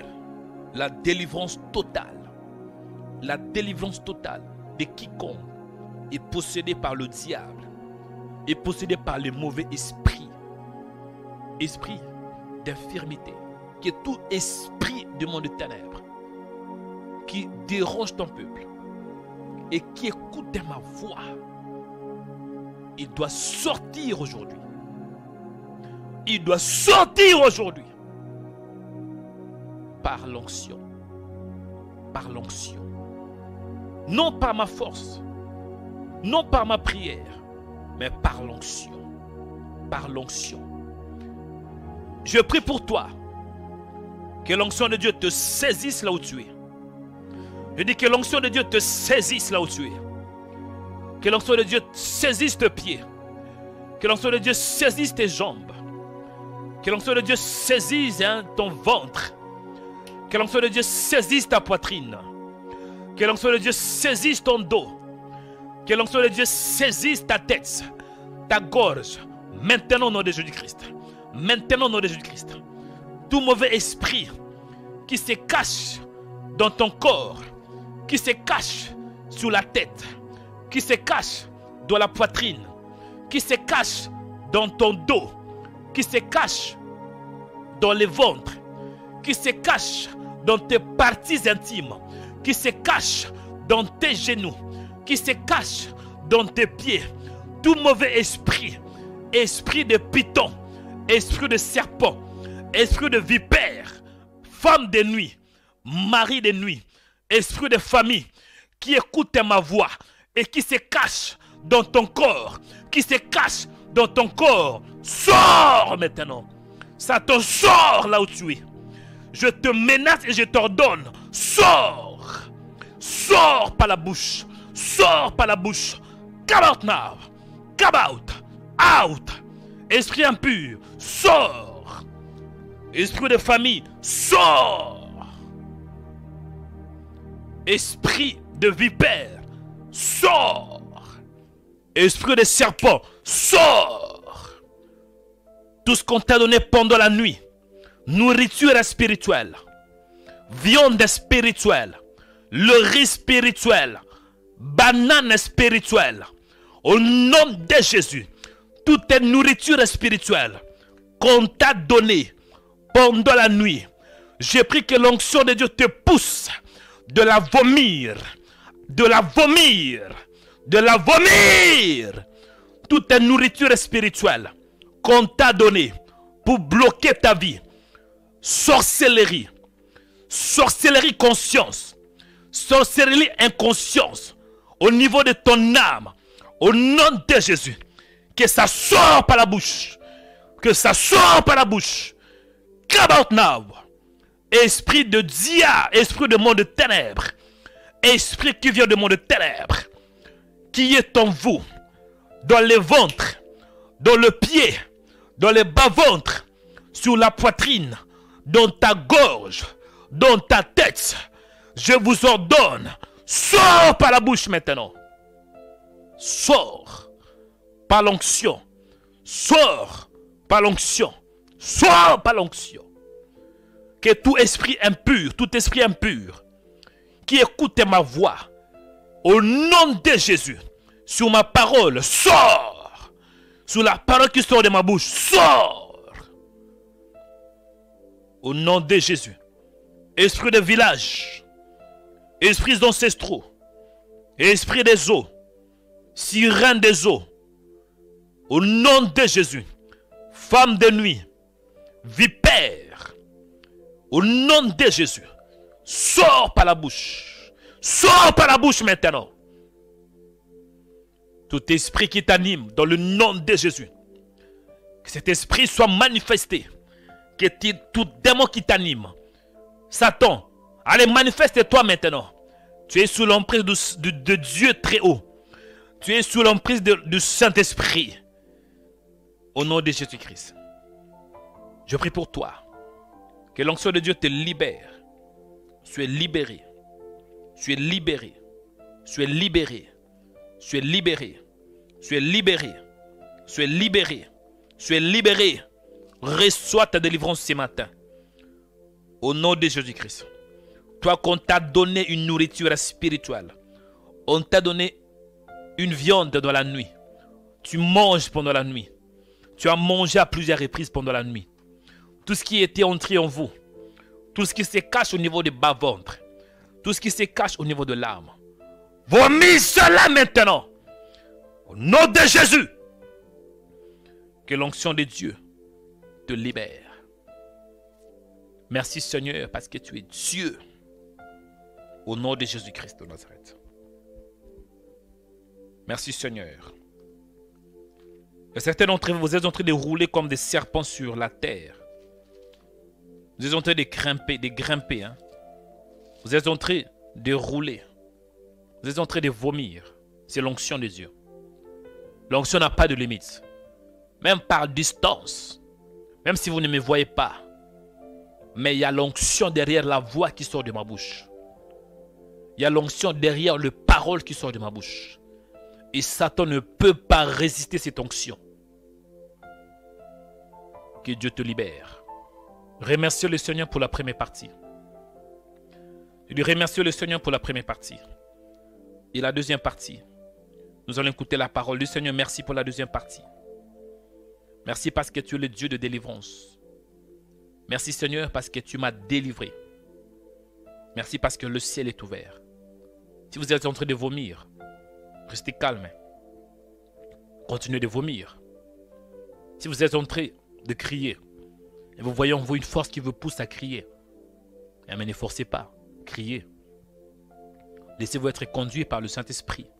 la délivrance totale. La délivrance totale de quiconque est possédé par le diable. Est possédé par le mauvais esprit. Esprit d'infirmité. Qui est tout esprit du monde de ténèbres. Qui dérange ton peuple. Et qui écoute ma voix. Il doit sortir aujourd'hui. Il doit sortir aujourd'hui. Par l'onction. Par l'onction. Non par ma force. Non par ma prière. Mais par l'onction. Par l'onction. Je prie pour toi. Que l'onction de Dieu te saisisse là où tu es. Je dis que l'onction de Dieu te saisisse là où tu es. Que l'onction de Dieu saisisse tes pieds. Que l'onction de Dieu saisisse tes jambes. Que l'onction de Dieu saisisse ton ventre. Que l'onction de Dieu saisisse ta poitrine. Que l'onction de Dieu saisisse ton dos. Que l'onction de Dieu saisisse ta tête, ta gorge. Maintenant au nom de Jésus-Christ. Maintenant au nom de Jésus-Christ. Tout mauvais esprit qui se cache dans ton corps, qui se cache sur la tête, qui se cache dans la poitrine, qui se cache dans ton dos, qui se cache dans le ventre, qui se cache dans tes parties intimes, qui se cache dans tes genoux, qui se cache dans tes pieds. Tout mauvais esprit, esprit de python, esprit de serpent, esprit de vipère, femme de nuit, mari de nuit, esprit de famille qui écoute ma voix et qui se cache dans ton corps, qui se cache dans ton corps, sors maintenant. Satan, sors là où tu es. Je te menace et je t'ordonne, sors. Sors par la bouche. Sors par la bouche. Come out now. Come out. Out. Esprit impur, sors. Esprit de famille, sors. Esprit de vipère, sors. Esprit de serpent, sors. Tout ce qu'on t'a donné pendant la nuit, nourriture spirituelle, viande spirituelle, le riz spirituel, banane spirituelle, au nom de Jésus, toute nourriture spirituelle qu'on t'a donnée pendant la nuit, j'ai pris que l'onction de Dieu te pousse de la vomir, de la vomir, de la vomir. Toute nourriture spirituelle qu'on t'a donnée pour bloquer ta vie, sorcellerie, sorcellerie conscience, sorcellerie inconscience, au niveau de ton âme, au nom de Jésus, que ça sort par la bouche, que ça sort par la bouche. Come out now. Esprit de dia, esprit de monde de ténèbres, esprit qui vient du monde de ténèbres, qui est en vous, dans le ventre, dans le pied, dans le bas-ventre, sur la poitrine, dans ta gorge, dans ta tête. Je vous ordonne, sors par la bouche maintenant. Sors par l'onction. Sors par l'onction. Sors par l'onction. Que tout esprit impur qui écoute ma voix, au nom de Jésus, sur ma parole, sors. Sur la parole qui sort de ma bouche, sors. Au nom de Jésus. Esprit de village, esprits ancestraux, esprit des eaux, sirène des eaux, au nom de Jésus, femme de nuit, vipère, au nom de Jésus, sors par la bouche, sors par la bouche maintenant. Tout esprit qui t'anime dans le nom de Jésus, que cet esprit soit manifesté, que tout démon qui t'anime, Satan, allez, manifeste-toi maintenant. Tu es sous l'emprise de Dieu très haut. Tu es sous l'emprise du Saint-Esprit. Au nom de Jésus-Christ. Je prie pour toi. Que l'onction de Dieu te libère. Tu es libéré. Tu es libéré. Tu es libéré. Tu es libéré. Tu es libéré. Tu es libéré. Tu es libéré. Reçois ta délivrance ce matin. Au nom de Jésus-Christ. Toi qu'on t'a donné une nourriture spirituelle. On t'a donné une viande dans la nuit. Tu manges pendant la nuit. Tu as mangé à plusieurs reprises pendant la nuit. Tout ce qui était entré en vous. Tout ce qui se cache au niveau du bas-ventre. Tout ce qui se cache au niveau de l'âme. Vomis cela maintenant. Au nom de Jésus. Que l'onction de Dieu te libère. Merci Seigneur parce que tu es Dieu. Au nom de Jésus-Christ de Nazareth. Merci Seigneur. Et certains d'entre vous, vous êtes en train de rouler comme des serpents sur la terre. Vous êtes en train de grimper. Hein? Vous êtes en train de rouler. Vous êtes en train de vomir. C'est l'onction de Dieu. L'onction n'a pas de limite. Même par distance. Même si vous ne me voyez pas. Mais il y a l'onction derrière la voix qui sort de ma bouche. Il y a l'onction derrière les paroles qui sortent de ma bouche. Et Satan ne peut pas résister cette onction. Que Dieu te libère. Remercie le Seigneur pour la première partie. Je lui remercie le Seigneur pour la première partie. Et la deuxième partie, nous allons écouter la parole du Seigneur. Merci pour la deuxième partie. Merci parce que tu es le Dieu de délivrance. Merci Seigneur parce que tu m'as délivré. Merci parce que le ciel est ouvert. Si vous êtes en train de vomir, restez calme. Continuez de vomir. Si vous êtes en train de crier, et vous voyez en vous une force qui vous pousse à crier, mais ne forcez pas, criez. Laissez-vous être conduit par le Saint-Esprit.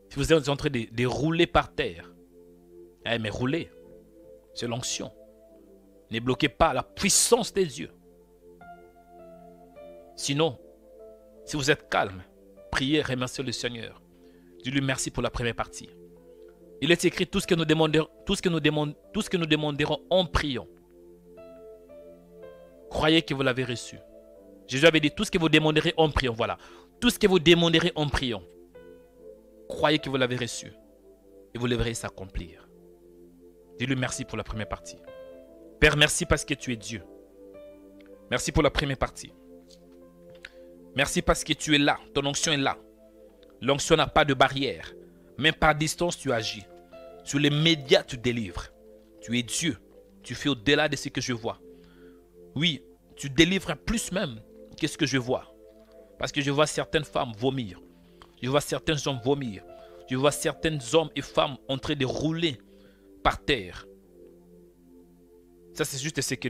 Si vous êtes en train de rouler par terre, mais roulez, c'est l'onction. Ne bloquez pas la puissance des dieux. Sinon, si vous êtes calme, priez, remerciez le Seigneur. Dis-lui merci pour la première partie. Il est écrit tout ce que nous demanderons en priant. Croyez que vous l'avez reçu. Jésus avait dit tout ce que vous demanderez en priant. Voilà. Tout ce que vous demanderez en priant. Croyez que vous l'avez reçu. Et vous le verrez s'accomplir. Dis-lui merci pour la première partie. Père, merci parce que tu es Dieu. Merci pour la première partie. Merci parce que tu es là. Ton onction est là. L'onction n'a pas de barrière. Même par distance, tu agis. Sur les médias, tu délivres. Tu es Dieu. Tu fais au-delà de ce que je vois. Oui, tu délivres plus même que ce que je vois. Parce que je vois certaines femmes vomir. Je vois certains hommes vomir. Je vois certains hommes et femmes en train de rouler par terre. Ça, c'est juste ce que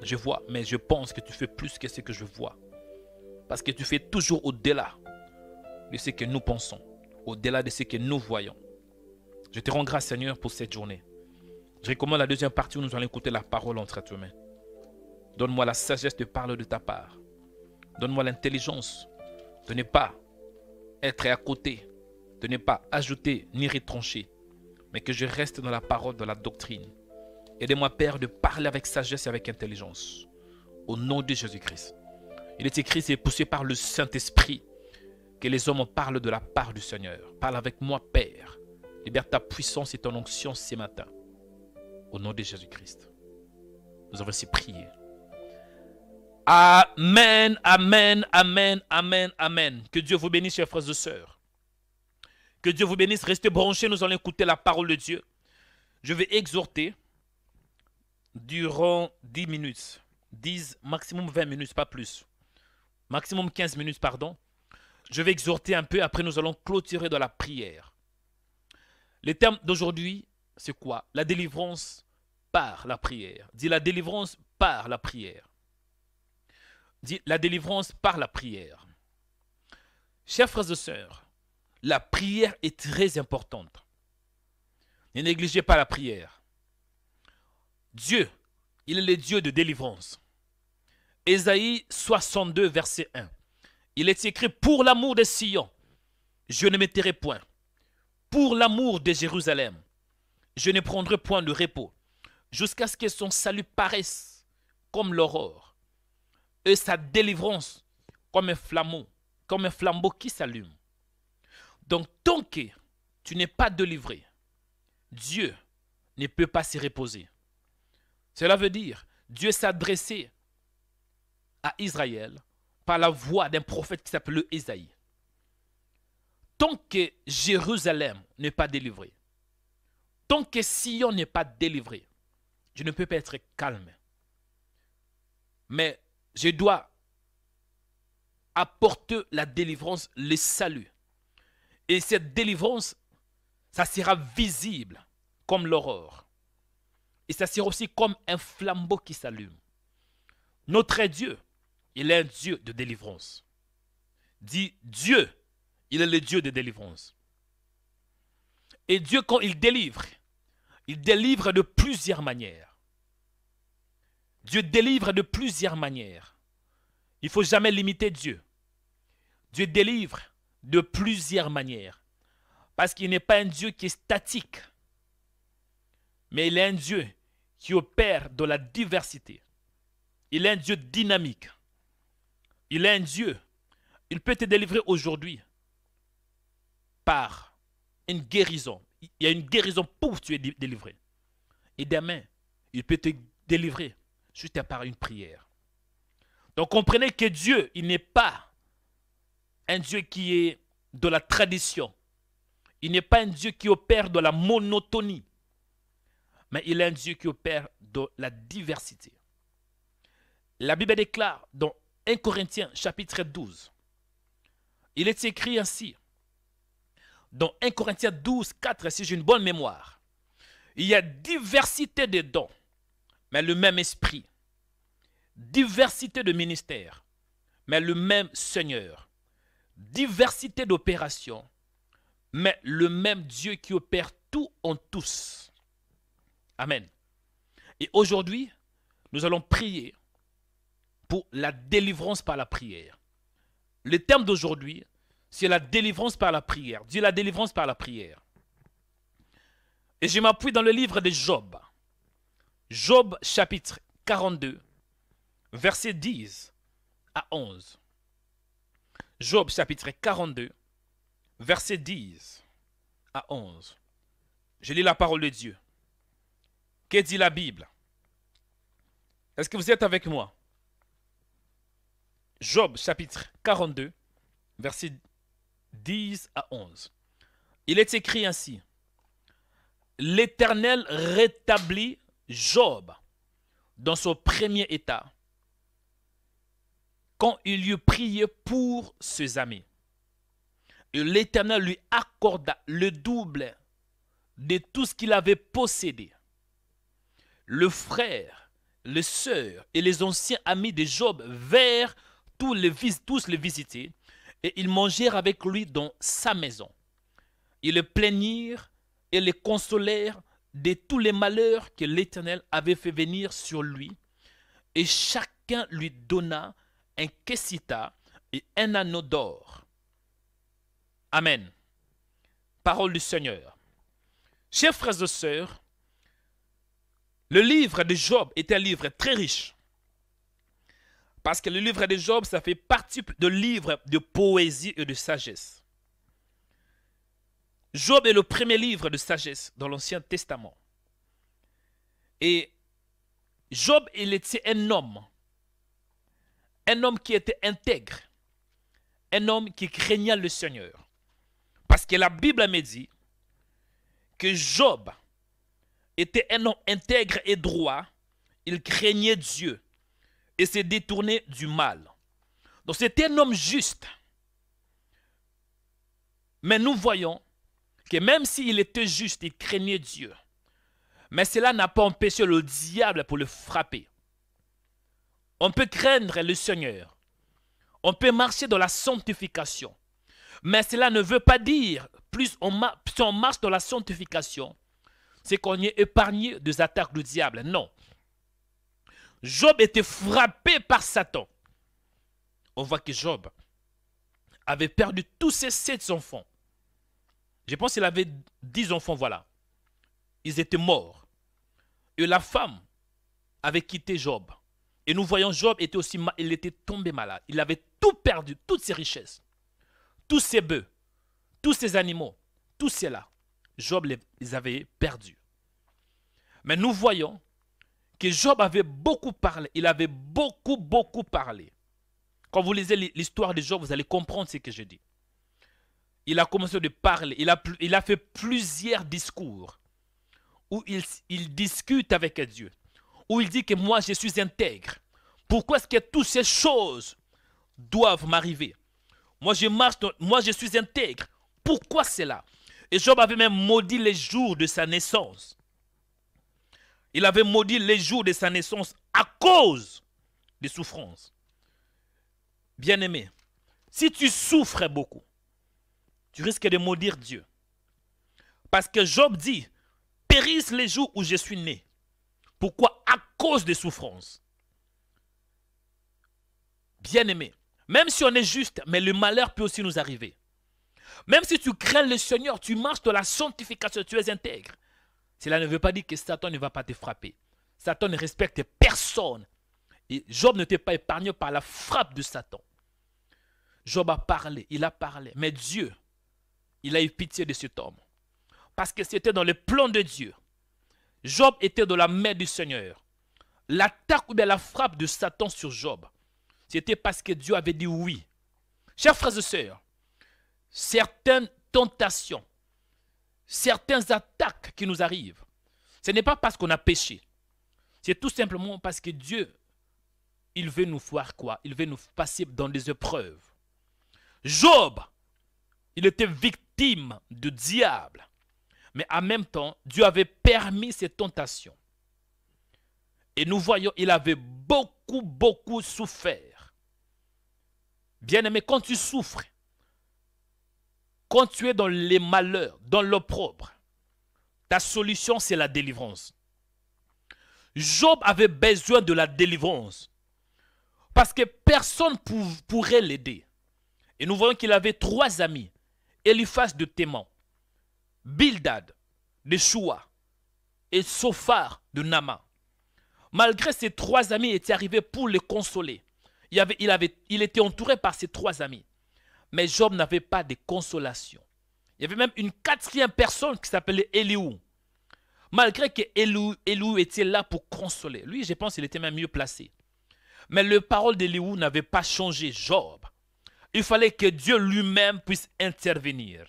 je vois. Mais je pense que tu fais plus que ce que je vois. Parce que tu fais toujours au-delà de ce que nous pensons. Au-delà de ce que nous voyons. Je te rends grâce, Seigneur, pour cette journée. Je recommande la deuxième partie où nous allons écouter la parole entre tes mains. Donne-moi la sagesse de parler de ta part. Donne-moi l'intelligence de ne pas être à côté, de ne pas ajouter ni retrancher, mais que je reste dans la parole, dans la doctrine. Aidez-moi, Père, de parler avec sagesse et avec intelligence. Au nom de Jésus-Christ. Il est écrit, c'est poussé par le Saint-Esprit que les hommes parlent de la part du Seigneur. Parle avec moi, Père. Libère ta puissance et ton onction ce matin. Au nom de Jésus-Christ. Nous avons ainsi prié. Amen, amen, amen, amen, amen. Que Dieu vous bénisse, chers frères et sœurs. Que Dieu vous bénisse. Restez branchés, nous allons écouter la parole de Dieu. Je vais exhorter durant 10 minutes. 10, maximum 20 minutes, pas plus. Maximum 15 minutes, pardon. Je vais exhorter un peu, après nous allons clôturer dans la prière. Le terme d'aujourd'hui, c'est quoi? La délivrance par la prière. Dis la délivrance par la prière. Dis la délivrance par la prière. Chers frères et sœurs, la prière est très importante. Ne négligez pas la prière. Dieu, il est le Dieu de délivrance. Ésaïe 62, verset 1. Il est écrit, pour l'amour de Sion, je ne me tairai point. Pour l'amour de Jérusalem, je ne prendrai point de repos, jusqu'à ce que son salut paraisse comme l'aurore, et sa délivrance comme un flambeau qui s'allume. Donc, tant que tu n'es pas délivré, Dieu ne peut pas s'y reposer. Cela veut dire, Dieu s'adressait à Israël par la voix d'un prophète qui s'appelle Ésaïe. Tant que Jérusalem n'est pas délivré, tant que Sion n'est pas délivré, je ne peux pas être calme. Mais je dois apporter la délivrance, le salut. Et cette délivrance, ça sera visible comme l'aurore. Et ça sera aussi comme un flambeau qui s'allume. Notre Dieu, il est un Dieu de délivrance. Dis Dieu, il est le Dieu de délivrance. Et Dieu, quand il délivre de plusieurs manières. Dieu délivre de plusieurs manières. Il ne faut jamais limiter Dieu. Dieu délivre de plusieurs manières. Parce qu'il n'est pas un Dieu qui est statique. Mais il est un Dieu qui opère dans la diversité. Il est un Dieu dynamique. Il est un Dieu. Il peut te délivrer aujourd'hui par une guérison. Il y a une guérison pour que tu es délivré. Et demain, il peut te délivrer juste par une prière. Donc comprenez que Dieu, il n'est pas un Dieu qui est de la tradition. Il n'est pas un Dieu qui opère dans la monotonie. Mais il est un Dieu qui opère dans la diversité. La Bible déclare dans 1 Corinthiens chapitre 12. Il est écrit ainsi. Dans 1 Corinthiens 12, 4, si j'ai une bonne mémoire. Il y a diversité de dons, mais le même esprit. Diversité de ministères, mais le même Seigneur. Diversité d'opérations, mais le même Dieu qui opère tout en tous. Amen. Et aujourd'hui, nous allons prier pour la délivrance par la prière. Le terme d'aujourd'hui, c'est la délivrance par la prière. Dieu, la délivrance par la prière. Et je m'appuie dans le livre de Job. Job chapitre 42, versets 10 à 11. Job chapitre 42, versets 10 à 11. Je lis la parole de Dieu. Que dit la Bible? Est-ce que vous êtes avec moi? Job chapitre 42, versets 10 à 11. Il est écrit ainsi. L'Éternel rétablit Job dans son premier état quand il eut prié pour ses amis. Et l'Éternel lui accorda le double de tout ce qu'il avait possédé. Le frère, les sœurs et les anciens amis de Job vinrent tous les visiter et ils mangèrent avec lui dans sa maison. Ils le plaignirent et les consolèrent de tous les malheurs que l'Éternel avait fait venir sur lui. Et chacun lui donna un kessita et un anneau d'or. Amen. Parole du Seigneur. Chers frères et sœurs, le livre de Job est un livre très riche. Parce que le livre de Job, ça fait partie de livres de poésie et de sagesse. Job est le premier livre de sagesse dans l'Ancien Testament. Et Job, il était un homme qui était intègre, un homme qui craignait le Seigneur. Parce que la Bible me dit que Job était un homme intègre et droit, il craignait Dieu et se détournait du mal. Donc c'était un homme juste. Mais nous voyons que même s'il était juste, il craignait Dieu. Mais cela n'a pas empêché le diable pour le frapper. On peut craindre le Seigneur. On peut marcher dans la sanctification. Mais cela ne veut pas dire, plus on marche dans la sanctification, c'est qu'on est épargné des attaques du diable. Non. Job était frappé par Satan. On voit que Job avait perdu tous ses 7 enfants. Je pense qu'il avait 10 enfants, voilà. Ils étaient morts. Et la femme avait quitté Job. Et nous voyons Job il était tombé malade. Il avait tout perdu, toutes ses richesses. Tous ses bœufs, tous ses animaux, tout cela. Job les avait perdus. Mais nous voyons que Job avait beaucoup parlé. Il avait beaucoup parlé. Quand vous lisez l'histoire de Job, vous allez comprendre ce que je dis. Il a commencé de parler. Il a fait plusieurs discours où il discute avec Dieu. Où il dit que moi, je suis intègre. Pourquoi est-ce que toutes ces choses doivent m'arriver? Moi, je suis intègre. Pourquoi cela? Et Job avait même maudit les jours de sa naissance. Il avait maudit les jours de sa naissance à cause des souffrances. Bien-aimé, si tu souffres beaucoup, tu risques de maudire Dieu. Parce que Job dit, périssent les jours où je suis né. Pourquoi? À cause des souffrances. Bien-aimé, même si on est juste, mais le malheur peut aussi nous arriver. Même si tu crains le Seigneur, tu marches dans la sanctification, tu es intègre. Cela ne veut pas dire que Satan ne va pas te frapper. Satan ne respecte personne. Et Job n'était pas épargné par la frappe de Satan. Job a parlé, il a parlé. Mais Dieu, il a eu pitié de cet homme. Parce que c'était dans le plan de Dieu. Job était dans la main du Seigneur. L'attaque ou bien la frappe de Satan sur Job, c'était parce que Dieu avait dit oui. Chers frères et sœurs, certaines tentations, certaines attaques qui nous arrivent, ce n'est pas parce qu'on a péché. C'est tout simplement parce que Dieu, il veut nous faire quoi? Il veut nous passer dans des épreuves. Job, il était victime du diable. Mais en même temps, Dieu avait permis ces tentations. Et nous voyons, il avait beaucoup souffert. Bien-aimé, quand tu souffres, quand tu es dans les malheurs, dans l'opprobre, ta solution, c'est la délivrance. Job avait besoin de la délivrance. Parce que personne ne pourrait l'aider. Et nous voyons qu'il avait 3 amis. Eliphaz de Théman, Bildad de Shua et Sophar de Nama. Malgré ces 3 amis étaient arrivés pour le consoler. Il était entouré par ces 3 amis. Mais Job n'avait pas de consolation. Il y avait même une 4e personne qui s'appelait Elihu. Malgré que Elihu était là pour consoler. Lui, je pense qu'il était même mieux placé. Mais les paroles d'Elihu n'avaient pas changé Job. Il fallait que Dieu lui-même puisse intervenir.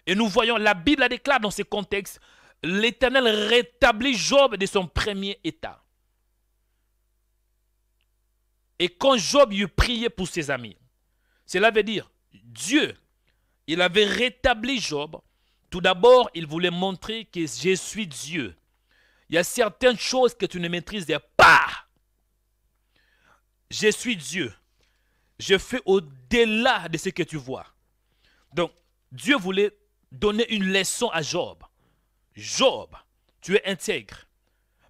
Et nous voyons, la Bible déclare dans ce contexte, l'Éternel rétablit Job de son premier état. Et quand Job eut prié pour ses amis, cela veut dire, Dieu, il avait rétabli Job. Tout d'abord, il voulait montrer que je suis Dieu. Il y a certaines choses que tu ne maîtrises pas. Je suis Dieu. Je fais au-delà de ce que tu vois. Donc, Dieu voulait donner une leçon à Job. Job, tu es intègre,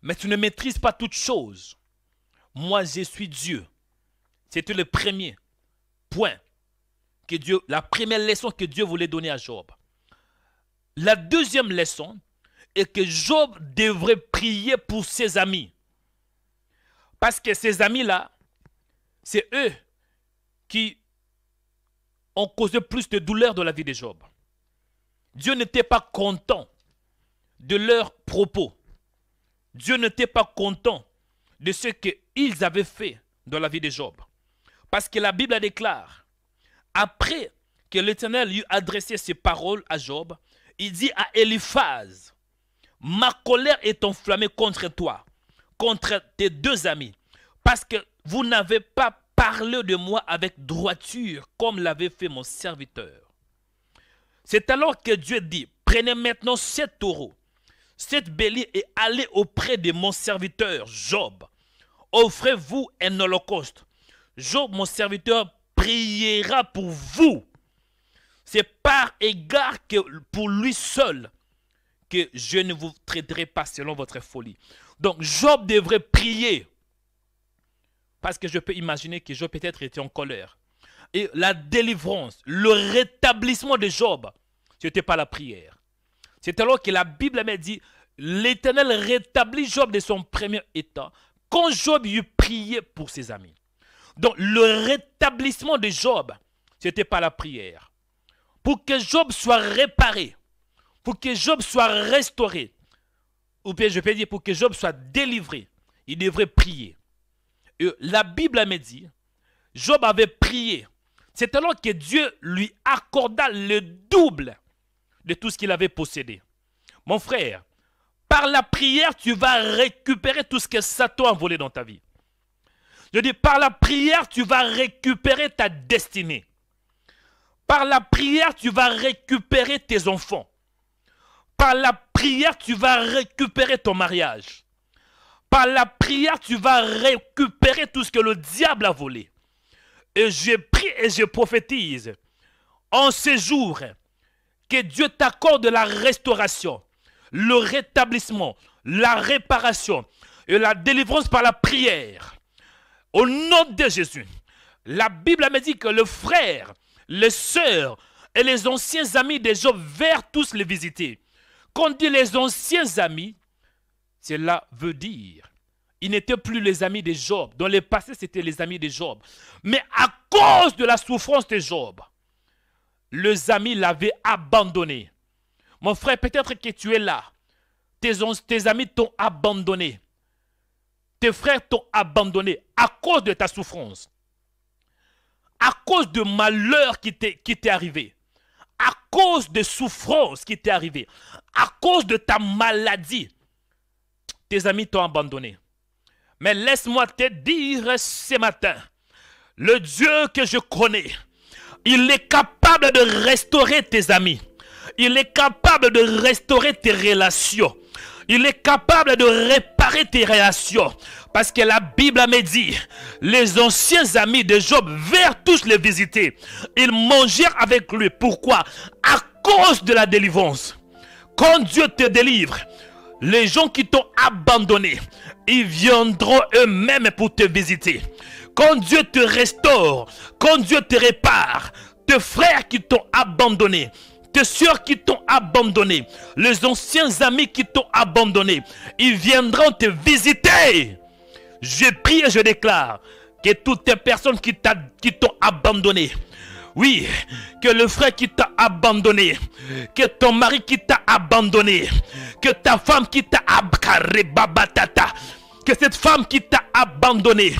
mais tu ne maîtrises pas toutes choses. Moi, je suis Dieu. C'était le premier point, la première leçon que Dieu voulait donner à Job. La deuxième leçon est que Job devrait prier pour ses amis. Parce que ces amis-là, c'est eux qui ont causé plus de douleur dans la vie de Job. Dieu n'était pas content de leurs propos. Dieu n'était pas content de ce qu'ils avaient fait dans la vie de Job. Parce que la Bible déclare, après que l'Éternel lui adressé ses paroles à Job, il dit à Eliphaz, ma colère est enflammée contre toi, contre tes 2 amis, parce que vous n'avez pas parlé de moi avec droiture, comme l'avait fait mon serviteur. C'est alors que Dieu dit, prenez maintenant 7 taureaux, 7 béliers et allez auprès de mon serviteur Job. Offrez-vous un holocauste. Job, mon serviteur, priera pour vous. C'est par égard que pour lui seul que je ne vous traiterai pas selon votre folie. Donc Job devrait prier. Parce que je peux imaginer que Job peut-être était en colère. Et la délivrance, le rétablissement de Job, ce n'était pas la prière. C'est alors que la Bible m'a dit, l'Éternel rétablit Job de son premier état quand Job eut prié pour ses amis. Donc le rétablissement de Job, ce n'était pas la prière. Pour que Job soit réparé, pour que Job soit restauré, ou bien je peux dire pour que Job soit délivré, il devrait prier. Et la Bible me dit, Job avait prié. C'est alors que Dieu lui accorda le double de tout ce qu'il avait possédé. Mon frère, par la prière, tu vas récupérer tout ce que Satan a volé dans ta vie. Je dis, par la prière, tu vas récupérer ta destinée. Par la prière, tu vas récupérer tes enfants. Par la prière, tu vas récupérer ton mariage. Par la prière, tu vas récupérer tout ce que le diable a volé. Et je prie et je prophétise en ces jours que Dieu t'accorde la restauration, le rétablissement, la réparation et la délivrance par la prière. Au nom de Jésus, la Bible me dit que le frère, les sœurs et les anciens amis de Job vinrent tous les visiter. Quand on dit les anciens amis, cela veut dire ils n'étaient plus les amis de Job. Dans le passé, c'était les amis de Job. Mais à cause de la souffrance de Job, les amis l'avaient abandonné. Mon frère, peut-être que tu es là. Tes amis t'ont abandonné. Tes frères t'ont abandonné à cause de ta souffrance. À cause de malheur qui t'est arrivé. à cause de souffrances qui t'est arrivée, à cause de ta maladie, tes amis t'ont abandonné. Mais laisse-moi te dire ce matin, le Dieu que je connais, il est capable de restaurer tes amis. Il est capable de restaurer tes relations. Il est capable de réparer tes relations. Parce que la Bible me dit, les anciens amis de Job vinrent tous les visiter. Ils mangèrent avec lui. Pourquoi? À cause de la délivrance. Quand Dieu te délivre, les gens qui t'ont abandonné, ils viendront eux-mêmes pour te visiter. Quand Dieu te restaure, quand Dieu te répare, tes frères qui t'ont abandonné, tes soeurs qui t'ont abandonné, les anciens amis qui t'ont abandonné, ils viendront te visiter. Je prie et je déclare que toutes les personnes qui t'ont abandonné, oui, que le frère qui t'a abandonné, que ton mari qui t'a abandonné, que ta femme qui t'a abandonné, que cette femme qui t'a abandonné,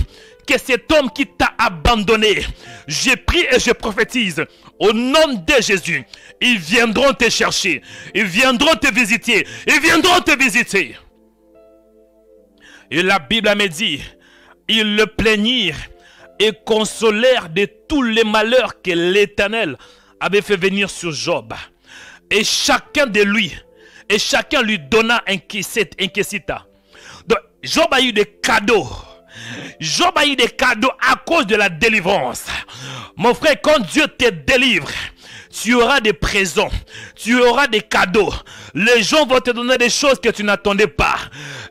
que cet homme qui t'a abandonné, je prie et je prophétise au nom de Jésus, ils viendront te chercher, ils viendront te visiter, ils viendront te visiter. Et la Bible me dit, ils le plaignirent et consolèrent de tous les malheurs que l'Éternel avait fait venir sur Job. Et chacun lui donna un quesita. Donc Job a eu des cadeaux. Job a eu des cadeaux à cause de la délivrance. Mon frère, quand Dieu te délivre, tu auras des présents, tu auras des cadeaux. Les gens vont te donner des choses que tu n'attendais pas.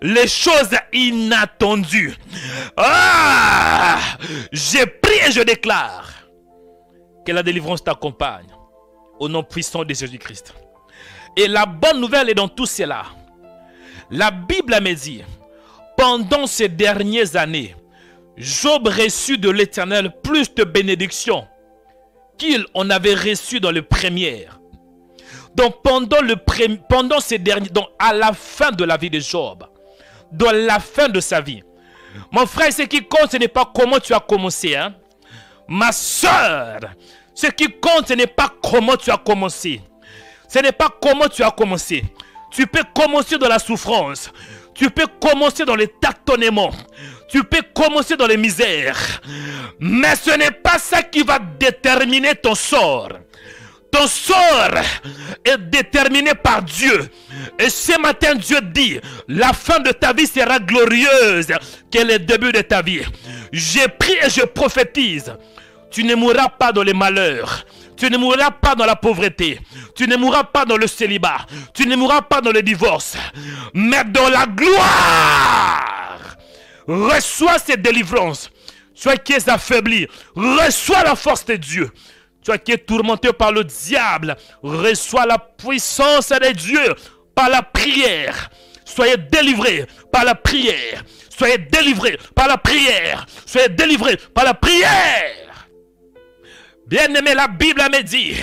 Les choses inattendues. Ah! Je prie et je déclare que la délivrance t'accompagne au nom puissant de Jésus-Christ. Et la bonne nouvelle est dans tout cela. La Bible me dit, pendant ces dernières années, Job reçut de l'Éternel plus de bénédictions qu'il en avait reçu dans les premières. Donc pendant ces derniers, donc à la fin de la vie de Job, dans la fin de sa vie, mon frère, ce qui compte, ce n'est pas comment tu as commencé, hein? Ma soeur, ce qui compte, ce n'est pas comment tu as commencé. Ce n'est pas comment tu as commencé. Tu peux commencer dans la souffrance. Tu peux commencer dans les tâtonnements. Tu peux commencer dans les misères. Mais ce n'est pas ça qui va déterminer ton sort. Ton sort est déterminé par Dieu. Et ce matin, Dieu dit, la fin de ta vie sera glorieuse que le début de ta vie. Je prie et je prophétise. Tu ne mourras pas dans les malheurs. Tu ne mourras pas dans la pauvreté. Tu ne mourras pas dans le célibat. Tu ne mourras pas dans le divorce. Mais dans la gloire. Reçois cette délivrance. Toi qui es affaibli, reçois la force de Dieu. Toi qui es tourmenté par le diable, reçois la puissance de Dieu par la prière. Soyez délivrés par la prière. Soyez délivrés par la prière. Soyez délivrés par la prière. Bien-aimé, la Bible me dit,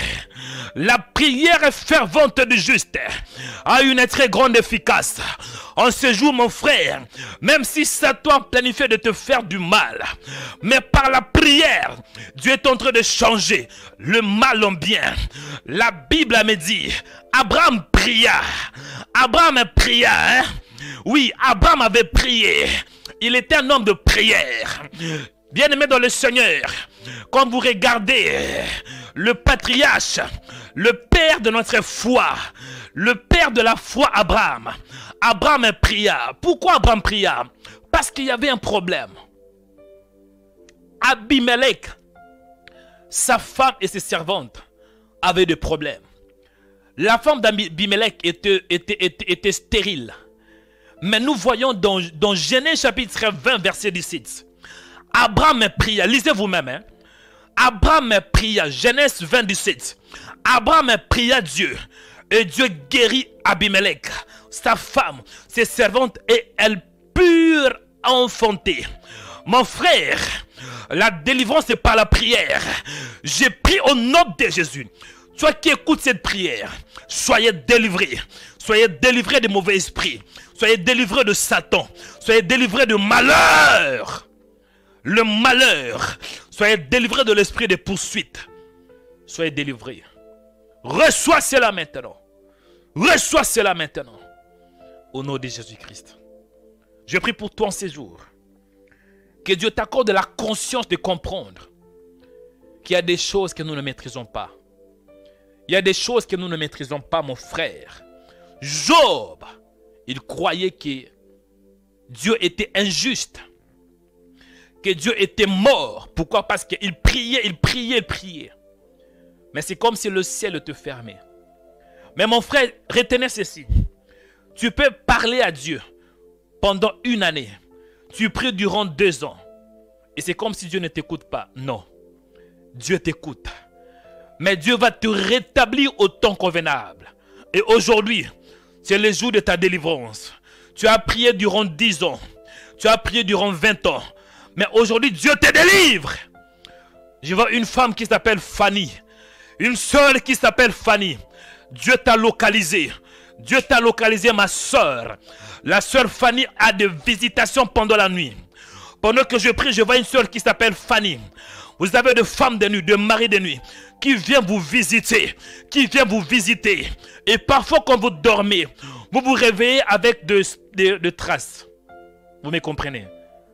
la prière fervente du juste a une très grande efficace. En ce jour, mon frère, même si Satan planifie de te faire du mal, mais par la prière, Dieu est en train de changer le mal en bien. La Bible me dit, Abraham pria. Abraham pria, hein? Oui, Abraham avait prié. Il était un homme de prière. Bien-aimé dans le Seigneur, quand vous regardez le patriarche, le père de notre foi, le père de la foi Abraham, Abraham pria. Pourquoi Abraham pria? Parce qu'il y avait un problème. Abimelech, sa femme et ses servantes avaient des problèmes. La femme d'Abimelech était stérile. Mais nous voyons dans Genèse chapitre 20 verset 17. Abraham pria, lisez vous-même, hein? Abraham pria, Genèse 20, 17. Abraham pria Dieu, et Dieu guérit Abimelech, sa femme, ses servantes, et elles purent enfanter. Mon frère, la délivrance est par la prière. J'ai pris au nom de Jésus. Toi qui écoutes cette prière, soyez délivrés. Soyez délivrés des mauvais esprits. Soyez délivrés de Satan. Soyez délivrés de malheur. Le malheur. Soyez délivrés de l'esprit de poursuite. Soyez délivrés. Reçois cela maintenant. Reçois cela maintenant. Au nom de Jésus-Christ. Je prie pour toi en ces jours. Que Dieu t'accorde la conscience de comprendre qu'il y a des choses que nous ne maîtrisons pas. Il y a des choses que nous ne maîtrisons pas, mon frère. Job, il croyait que Dieu était injuste. Que Dieu était mort. Pourquoi? Parce qu'il priait, il priait, il priait. Mais c'est comme si le ciel te fermait. Mais mon frère, retenez ceci. Tu peux parler à Dieu pendant une année. Tu pries durant 2 ans. Et c'est comme si Dieu ne t'écoute pas. Non. Dieu t'écoute. Mais Dieu va te rétablir au temps convenable. Et aujourd'hui, c'est le jour de ta délivrance. Tu as prié durant 10 ans. Tu as prié durant 20 ans. Mais aujourd'hui, Dieu te délivre. Je vois une femme qui s'appelle Fanny. Une sœur qui s'appelle Fanny. Dieu t'a localisé. Dieu t'a localisé, ma sœur. La sœur Fanny a des visitations pendant la nuit. Pendant que je prie, je vois une sœur qui s'appelle Fanny. Vous avez des femmes de nuit, des maris de nuit qui viennent vous visiter. Qui viennent vous visiter. Et parfois, quand vous dormez, vous vous réveillez avec des traces. Vous me comprenez?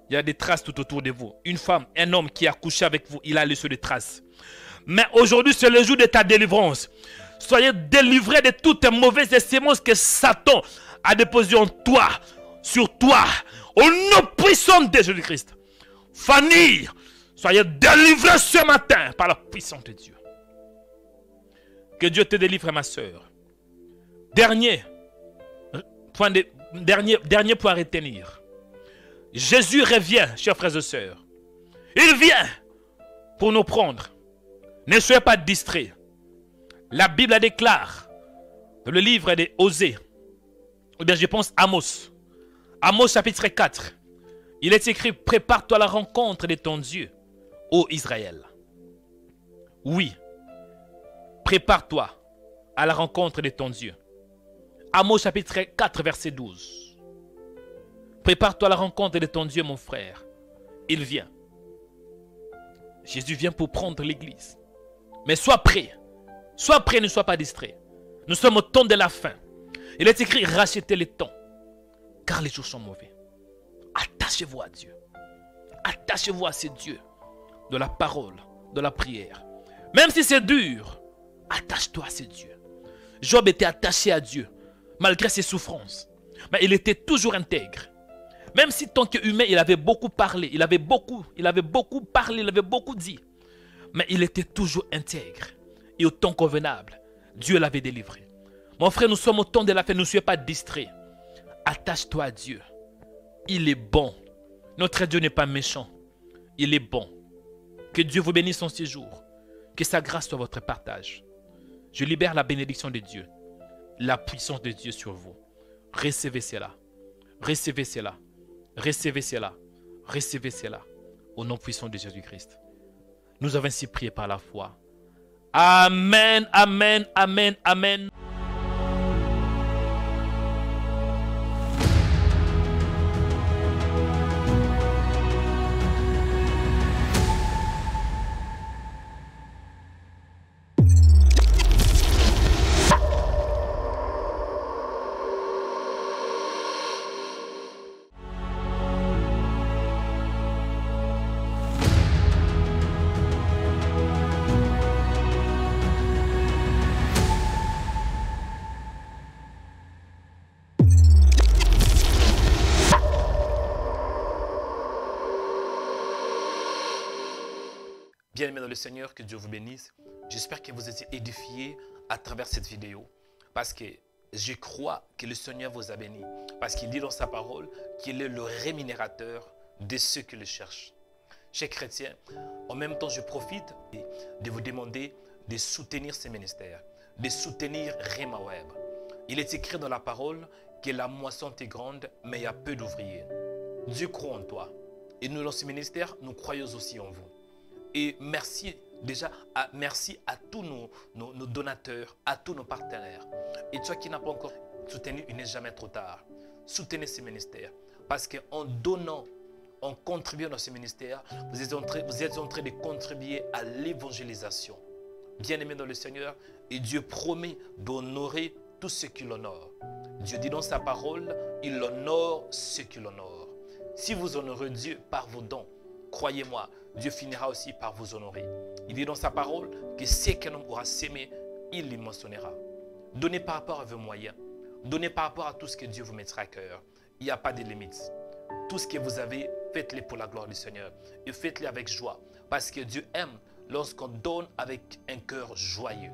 Il y a des traces tout autour de vous. Une femme, un homme qui a couché avec vous, il a laissé des traces. Mais aujourd'hui, c'est le jour de ta délivrance. Soyez délivrés de toutes les mauvaises semences que Satan a déposées en toi, sur toi, au nom puissant de Jésus-Christ. Fanny, soyez délivrés ce matin par la puissance de Dieu. Que Dieu te délivre, ma soeur. Dernier point à retenir. Jésus revient, chers frères et sœurs. Il vient pour nous prendre. Ne soyez pas distraits. La Bible la déclare dans le livre de Osée, ou bien je pense Amos. Amos chapitre 4. Il est écrit: prépare-toi à la rencontre de ton Dieu, ô Israël. Oui, prépare-toi à la rencontre de ton Dieu. Amos chapitre 4 verset 12. Prépare-toi à la rencontre de ton Dieu, mon frère. Il vient. Jésus vient pour prendre l'église. Mais sois prêt. Sois prêt, ne sois pas distrait. Nous sommes au temps de la fin. Il est écrit: rachetez le temps, car les jours sont mauvais. Attachez-vous à Dieu. Attachez-vous à ce Dieu de la parole, de la prière. Même si c'est dur, attache-toi à ce Dieu. Job était attaché à Dieu, malgré ses souffrances. Mais il était toujours intègre. Même si tant qu'humain, il avait beaucoup parlé, il avait beaucoup parlé, il avait beaucoup dit. Mais il était toujours intègre. Et au temps convenable, Dieu l'avait délivré. Mon frère, nous sommes au temps de la fin, ne soyez pas distraits. Attache-toi à Dieu. Il est bon. Notre Dieu n'est pas méchant. Il est bon. Que Dieu vous bénisse en ces jours. Que sa grâce soit votre partage. Je libère la bénédiction de Dieu. La puissance de Dieu sur vous. Recevez cela. Recevez cela. Recevez cela. Recevez cela. Au nom puissant de Jésus-Christ. Nous avons ainsi prié par la foi. Amen, amen, amen, amen. Bien-aimés dans le Seigneur, que Dieu vous bénisse. J'espère que vous êtes édifiés à travers cette vidéo. Parce que je crois que le Seigneur vous a béni. Parce qu'il dit dans sa parole qu'il est le rémunérateur de ceux qui le cherchent. Chers chrétiens, en même temps, je profite de vous demander de soutenir ces ministères. De soutenir Rema Web. Il est écrit dans la parole que la moisson est grande, mais il y a peu d'ouvriers. Dieu croit en toi. Et nous, dans ce ministère, nous croyons aussi en vous. Et merci déjà, merci à tous nos donateurs, à tous nos partenaires. Et toi qui n'as pas encore soutenu, il n'est jamais trop tard. Soutenez ces ministères. Parce qu'en donnant, en contribuant dans ces ministères, vous êtes en train de contribuer à l'évangélisation. bien-aimés dans le Seigneur, et Dieu promet d'honorer tous ceux qui l'honorent. Dieu dit dans sa parole, il honore ceux qui l'honorent. Si vous honorez Dieu par vos dons, croyez-moi, Dieu finira aussi par vous honorer. Il dit dans sa parole que ce qu'un homme aura sémé, il l'y mentionnera. Donnez par rapport à vos moyens. Donnez par rapport à tout ce que Dieu vous mettra à cœur. Il n'y a pas de limite. Tout ce que vous avez, faites-le pour la gloire du Seigneur. Et faites-le avec joie. Parce que Dieu aime lorsqu'on donne avec un cœur joyeux.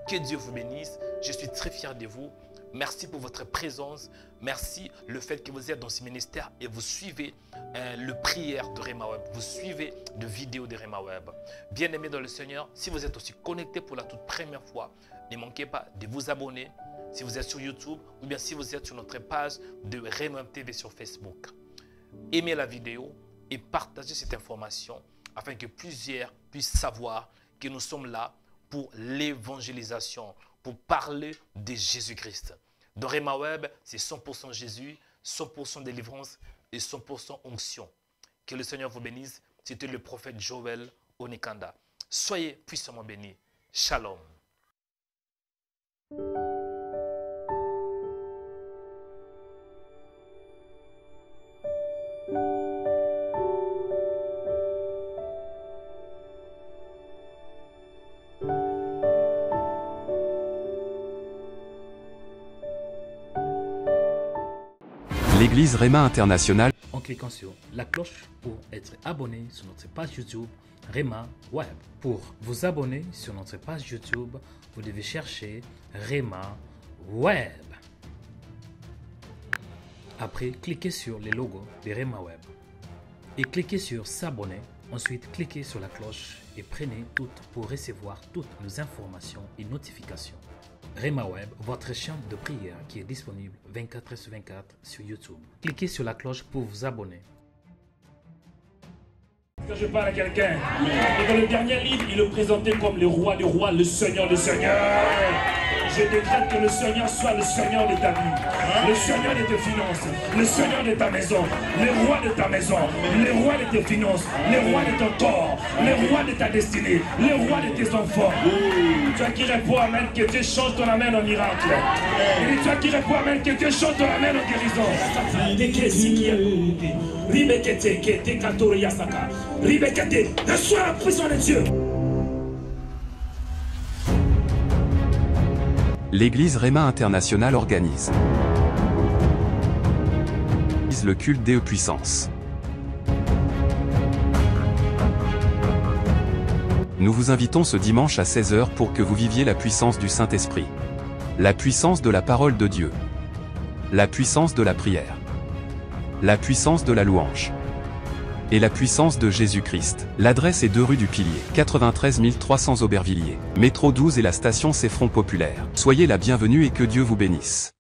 Que Dieu vous bénisse. Je suis très fier de vous. Merci pour votre présence. Merci le fait que vous êtes dans ce ministère et vous suivez le prière de Rhema Web. Vous suivez les vidéos de Rhema Web. Bien-aimés dans le Seigneur, si vous êtes aussi connecté pour la toute première fois, ne manquez pas de vous abonner. Si vous êtes sur YouTube ou bien si vous êtes sur notre page de Rhema TV sur Facebook. Aimez la vidéo et partagez cette information afin que plusieurs puissent savoir que nous sommes là pour l'évangélisation, pour parler de Jésus-Christ. Dans Rhema Web, c'est 100% Jésus, 100% délivrance et 100% onction. Que le Seigneur vous bénisse. C'était le prophète Joël Onikanda. Soyez puissamment bénis. Shalom. L'église Rhema Internationale. En cliquant sur la cloche pour être abonné sur notre page YouTube Rhema Web. Pour vous abonner sur notre page YouTube, vous devez chercher Rhema Web. Après, cliquez sur le logo de Rhema Web et cliquez sur s'abonner. Ensuite, cliquez sur la cloche et prenez toutes pour recevoir toutes nos informations et notifications. Rhema Web, votre chaîne de prière qui est disponible 24/24 sur YouTube. Cliquez sur la cloche pour vous abonner. Quand je parle à quelqu'un, et dans le dernier livre, il le présentait comme le roi des rois, le Seigneur des seigneurs. Je décrète que le Seigneur soit le Seigneur de ta vie, le Seigneur de tes finances, le Seigneur de ta maison, le roi de ta maison, le roi de tes finances, le roi de ton corps, le roi de ta destinée, le roi de tes enfants. Toi qui réponds Amen, que Dieu change ton Amen en miracle. Et toi qui réponds Amen, que Dieu change ton Amen en guérison. Reçois la puissance de Dieu. L'église Rhema Internationale organise le culte des puissances. Nous vous invitons ce dimanche à 16h pour que vous viviez la puissance du Saint-Esprit. La puissance de la parole de Dieu. La puissance de la prière. La puissance de la louange. Et la puissance de Jésus-Christ. L'adresse est 2 rue du Pilier, 93 300 Aubervilliers. Métro 12 et la station C'est Front Populaire. Soyez la bienvenue et que Dieu vous bénisse.